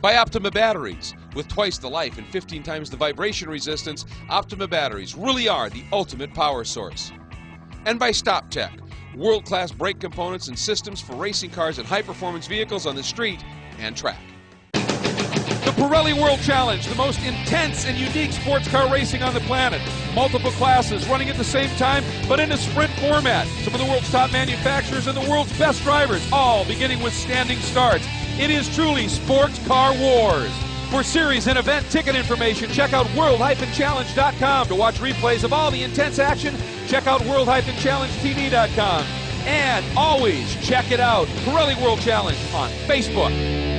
By Optima Batteries. With twice the life and 15 times the vibration resistance, Optima batteries really are the ultimate power source. And by StopTech. World-class brake components and systems for racing cars and high-performance vehicles on the street and track. The Pirelli World Challenge, the most intense and unique sports car racing on the planet. Multiple classes running at the same time, but in a sprint format. Some of the world's top manufacturers and the world's best drivers, all beginning with standing starts. It is truly sports car wars. For series and event ticket information, check out world-challenge.com. To watch replays of all the intense action, check out world-challengetv.com. And always check it out, Pirelli World Challenge on Facebook.